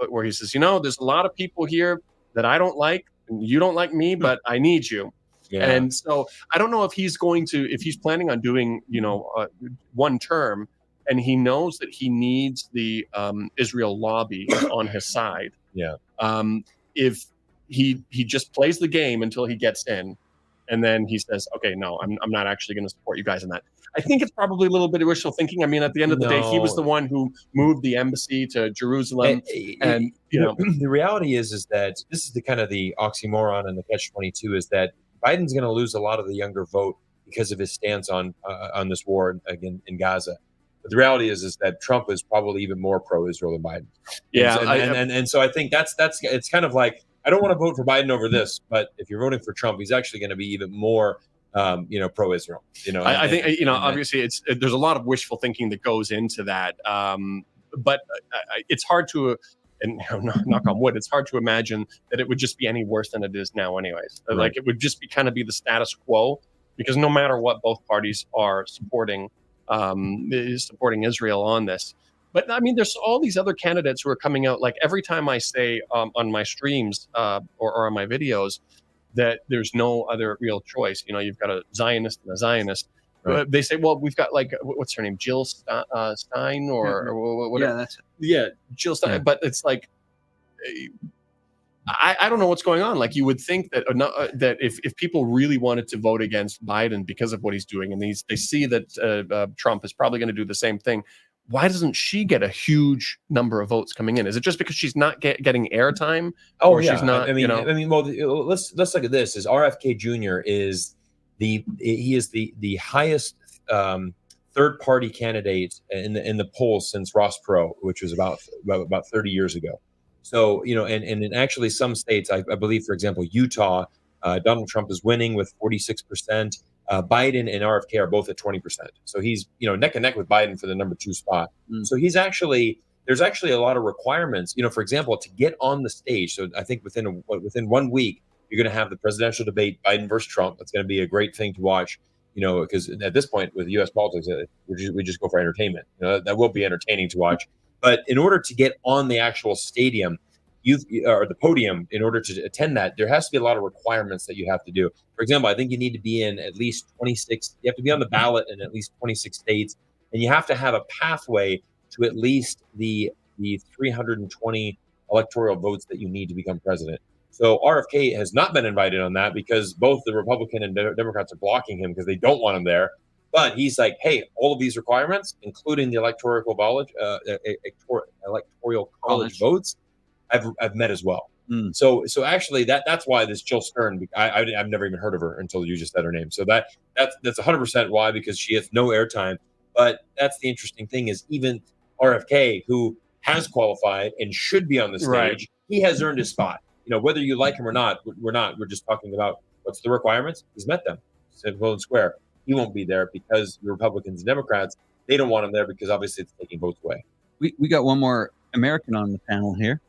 where he says, there's a lot of people here that I don't like, and you don't like me, but I need you. Yeah. And so I don't know if he's planning on doing, one term, and he knows that he needs the Israel lobby on his side. Yeah. If he just plays the game until he gets in, and then he says, okay, no, I'm not actually going to support you guys in that. I think it's probably a little bit of wishful thinking. I mean, at the end of the day, he was the one who moved the embassy to Jerusalem. And the reality is that this is the kind of the oxymoron and the catch-22 is that Biden's going to lose a lot of the younger vote because of his stance on this war again in Gaza. But the reality is that Trump is probably even more pro-Israel than Biden. Yeah, and so I think that's it's kind of like, I don't want to vote for Biden over this, but if you're voting for Trump, he's actually going to be even more, pro-Israel. I think obviously there's a lot of wishful thinking that goes into that, but it's hard to, and knock on wood, it's hard to imagine that it would just be any worse than it is now, anyways. Right. Like it would just be kind of be the status quo, because no matter what, both parties are supporting Israel on this. But I mean, there's all these other candidates who are coming out. Like every time I say on my streams or on my videos that there's no other real choice, you've got a Zionist and a Zionist. Right. They say, well, we've got like, what's her name, Jill Stein or whatever. Yeah, that's it. Yeah, Jill Stein. Yeah. But it's like, I don't know what's going on. Like you would think that that if people really wanted to vote against Biden because of what he's doing, and they see that Trump is probably going to do the same thing, why doesn't she get a huge number of votes coming in? Is it just because she's not getting airtime? Oh, yeah. She's not. Well, let's look at this. Is RFK Jr. is the highest third party candidate in the polls since Ross Perot, which was about 30 years ago. So, and in actually some states, I believe, for example, Utah, Donald Trump is winning with 46%. Biden and RFK are both at 20%. So he's, neck and neck with Biden for the number 2 spot. So there's actually a lot of requirements, for example, to get on the stage. So I think within 1 week, you're going to have the presidential debate, Biden versus Trump. That's going to be a great thing to watch, because at this point with U.S. politics, we just go for entertainment. That will be entertaining to watch. But in order to get on the actual stadium, or the podium, in order to attend that, there has to be a lot of requirements that you have to do. For example, I think you need to be in at least 26. You have to be on the ballot in at least 26 states, and you have to have a pathway to at least the 320 electoral votes that you need to become president. So RFK has not been invited on that because both the Republican and Democrats are blocking him because they don't want him there. But he's like, hey, all of these requirements, including the electoral college votes, I've met as well. So actually that's why this Jill Stern, I've never even heard of her until you just said her name. So that's 100% why, because she has no airtime. But that's the interesting thing is even RFK, who has qualified and should be on the stage, right, he has earned his spot. Whether you like him or not, we're just talking about what's the requirements. He's met them. Simple and square. He won't be there because the Republicans and Democrats, they don't want him there because obviously it's taking votes away. We got one more American on the panel here.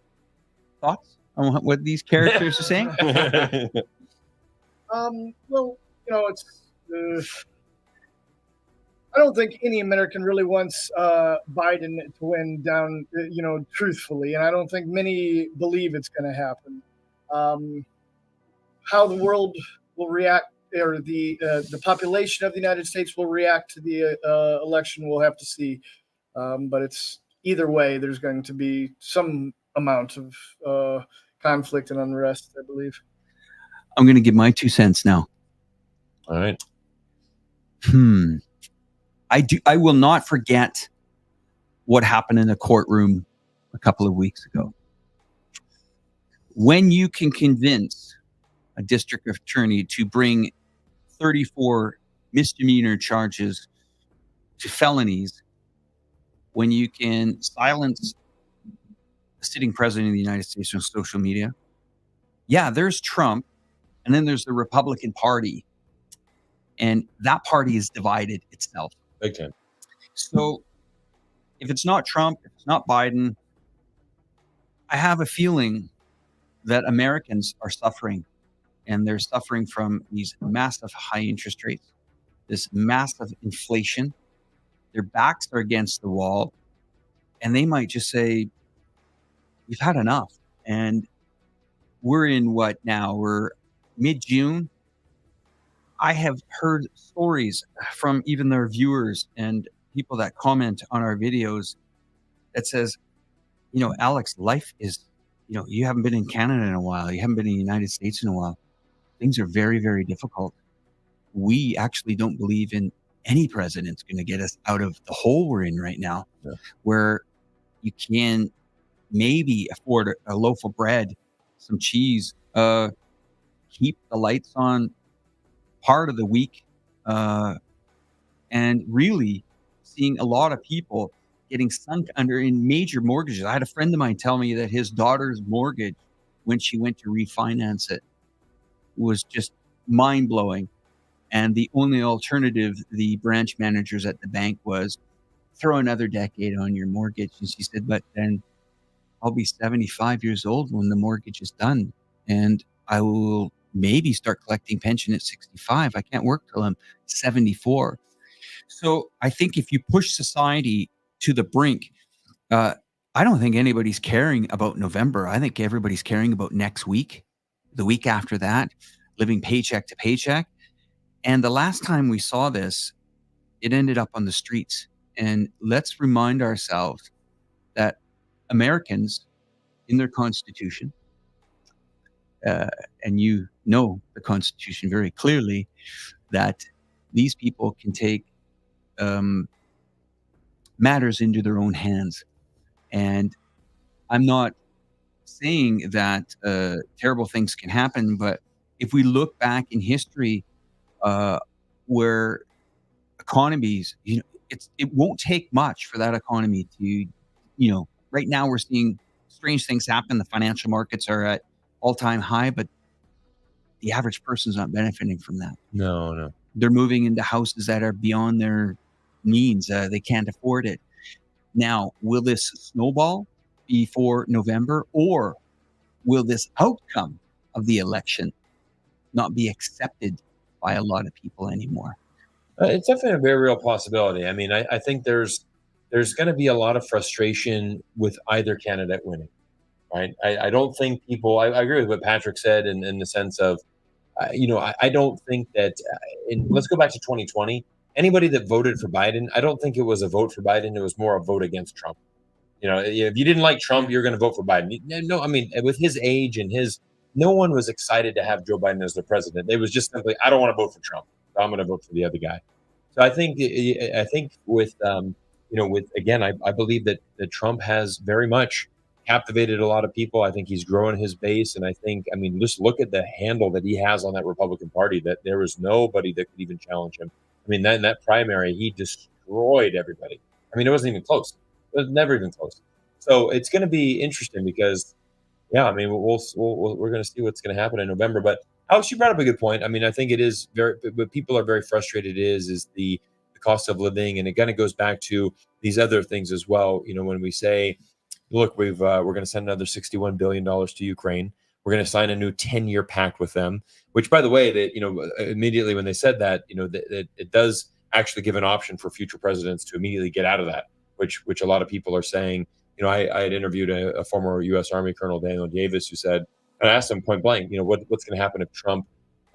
Thoughts on what these characters are saying? Well, it's. I don't think any American really wants Biden to win down, truthfully, and I don't think many believe it's going to happen. How the world will react, or the population of the United States will react to the election, we'll have to see. But it's either way, there's going to be some amount of conflict and unrest, I believe. I'm going to give my 2 cents now. All right. I will not forget what happened in a courtroom a couple of weeks ago. When you can convince a district attorney to bring 34 misdemeanor charges to felonies, when you can silence the sitting president of the United States on social media, yeah, there's Trump, and then there's the Republican Party, and that party is divided itself. Big time. So if it's not Trump, if it's not Biden, I have a feeling that Americans are suffering, and they're suffering from these massive high interest rates, this massive inflation. Their backs are against the wall, and they might just say, we've had enough. And we're in what now? We're mid-June. I have heard stories from even their viewers and people that comment on our videos that says, Alex, life is, you haven't been in Canada in a while. You haven't been in the United States in a while. Things are very, very difficult. We actually don't believe in any president's going to get us out of the hole we're in right now, where you can maybe afford a loaf of bread, some cheese, keep the lights on part of the week, and really seeing a lot of people getting sunk under in major mortgages. I had a friend of mine tell me that his daughter's mortgage, when she went to refinance it, was just mind-blowing. And the only alternative, the branch managers at the bank, was throw another decade on your mortgage. And she said, but then I'll be 75 years old when the mortgage is done, and I will maybe start collecting pension at 65. I can't work till I'm 74. So I think if you push society to the brink, I don't think anybody's caring about November. I think everybody's caring about next week, the week after that, living paycheck to paycheck. And the last time we saw this, it ended up on the streets. And let's remind ourselves that Americans, in their Constitution, and you know the Constitution very clearly, that these people can take matters into their own hands. And I'm not saying that terrible things can happen, but if we look back in history, where economies, it won't take much for that economy to, right now we're seeing strange things happen. The financial markets are at all-time high, but the average person's not benefiting from that. No. They're moving into houses that are beyond their means. They can't afford it. Now, will this snowball before November, or will this outcome of the election not be accepted by a lot of people anymore? It's definitely a very real possibility. I mean, I think there's going to be a lot of frustration with either candidate winning, right? I don't think people. I agree with what Patrick said in the sense of, I don't think that. Let's go back to 2020. Anybody that voted for Biden, I don't think it was a vote for Biden. It was more a vote against Trump. If you didn't like Trump, you're going to vote for Biden. No, I mean, with his age and no one was excited to have Joe Biden as their president. It was just simply, I don't want to vote for Trump. So I'm going to vote for the other guy. So I think with again, I believe that Trump has very much captivated a lot of people. I think he's growing his base. And I think, just look at the handle that he has on that Republican Party, that there was nobody that could even challenge him. In that primary, he destroyed everybody. It wasn't even close. It was never even close. So it's going to be interesting because, we're going to see what's going to happen in November. But Alex, you brought up a good point. I think it is what people are very frustrated is the cost of living. And it kind of goes back to these other things as well. When we say, look, we're going to send another $61 billion to Ukraine. We're going to sign a new 10-year pact with them, which, by the way, that immediately when they said that, that it does actually give an option for future presidents to immediately get out of that, which a lot of people are saying. I had interviewed a former U.S. Army Colonel, Daniel Davis, who said, and I asked him point blank, what's going to happen if Trump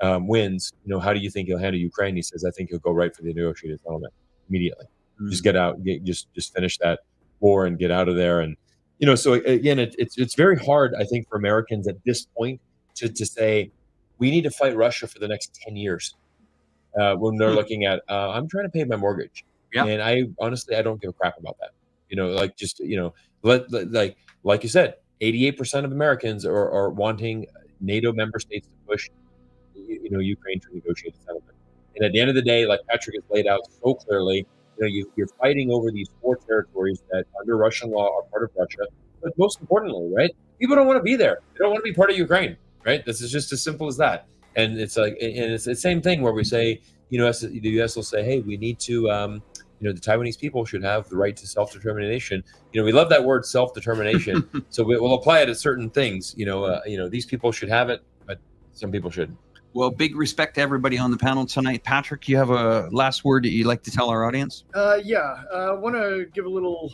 wins? How do you think he'll handle Ukraine? He says, I think he'll go right for the negotiated settlement immediately. Just get out, just finish that war and get out of there. And so again, it's very hard, I think, for Americans at this point to say we need to fight Russia for the next 10 years when they're looking at I'm trying to pay my mortgage, and I honestly don't give a crap about that. Like you said, 88% of Americans are wanting NATO member states to push Ukraine to negotiate a settlement. And at the end of the day, like Patrick has laid out so clearly, you're fighting over these 4 territories that under Russian law are part of Russia. But most importantly, right, people don't want to be there. They don't want to be part of Ukraine, right? This is just as simple as that. And it's the same thing where we say, the U.S. will say, hey, we need to the Taiwanese people should have the right to self-determination. We love that word self-determination, so we'll apply it to certain things. These people should have it, but some people shouldn't. Well, big respect to everybody on the panel tonight. Patrick, you have a last word that you'd like to tell our audience? I want to give a little.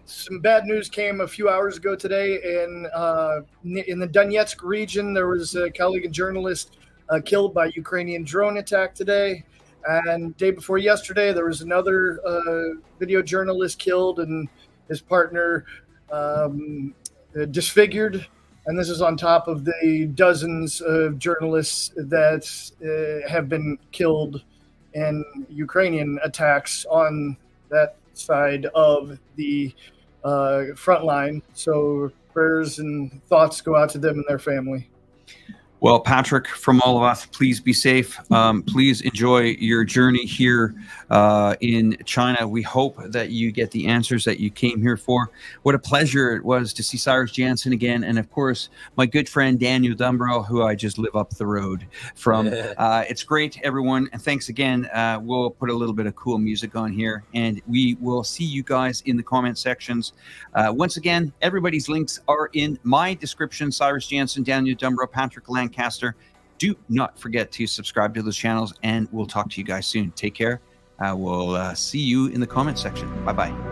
Some bad news came a few hours ago today in the Donetsk region. There was a colleague and journalist killed by Ukrainian drone attack today. And day before yesterday, there was another video journalist killed and his partner disfigured. And this is on top of the dozens of journalists that have been killed in Ukrainian attacks on that side of the front line. So prayers and thoughts go out to them and their family. Well, Patrick, from all of us, please be safe. Please enjoy your journey here in China. We hope that you get the answers that you came here for. What a pleasure it was to see Cyrus Jansen again. And of course, my good friend, Daniel Dumbrow, who I just live up the road from. It's great, everyone. And thanks again. We'll put a little bit of cool music on here and we will see you guys in the comment sections. Once again, everybody's links are in my description. Cyrus Jansen, Daniel Dumbrow, Patrick Lancaster. Do not forget to subscribe to those channels and we'll talk to you guys soon. Take care. We'll see you in the comment section. Bye-bye.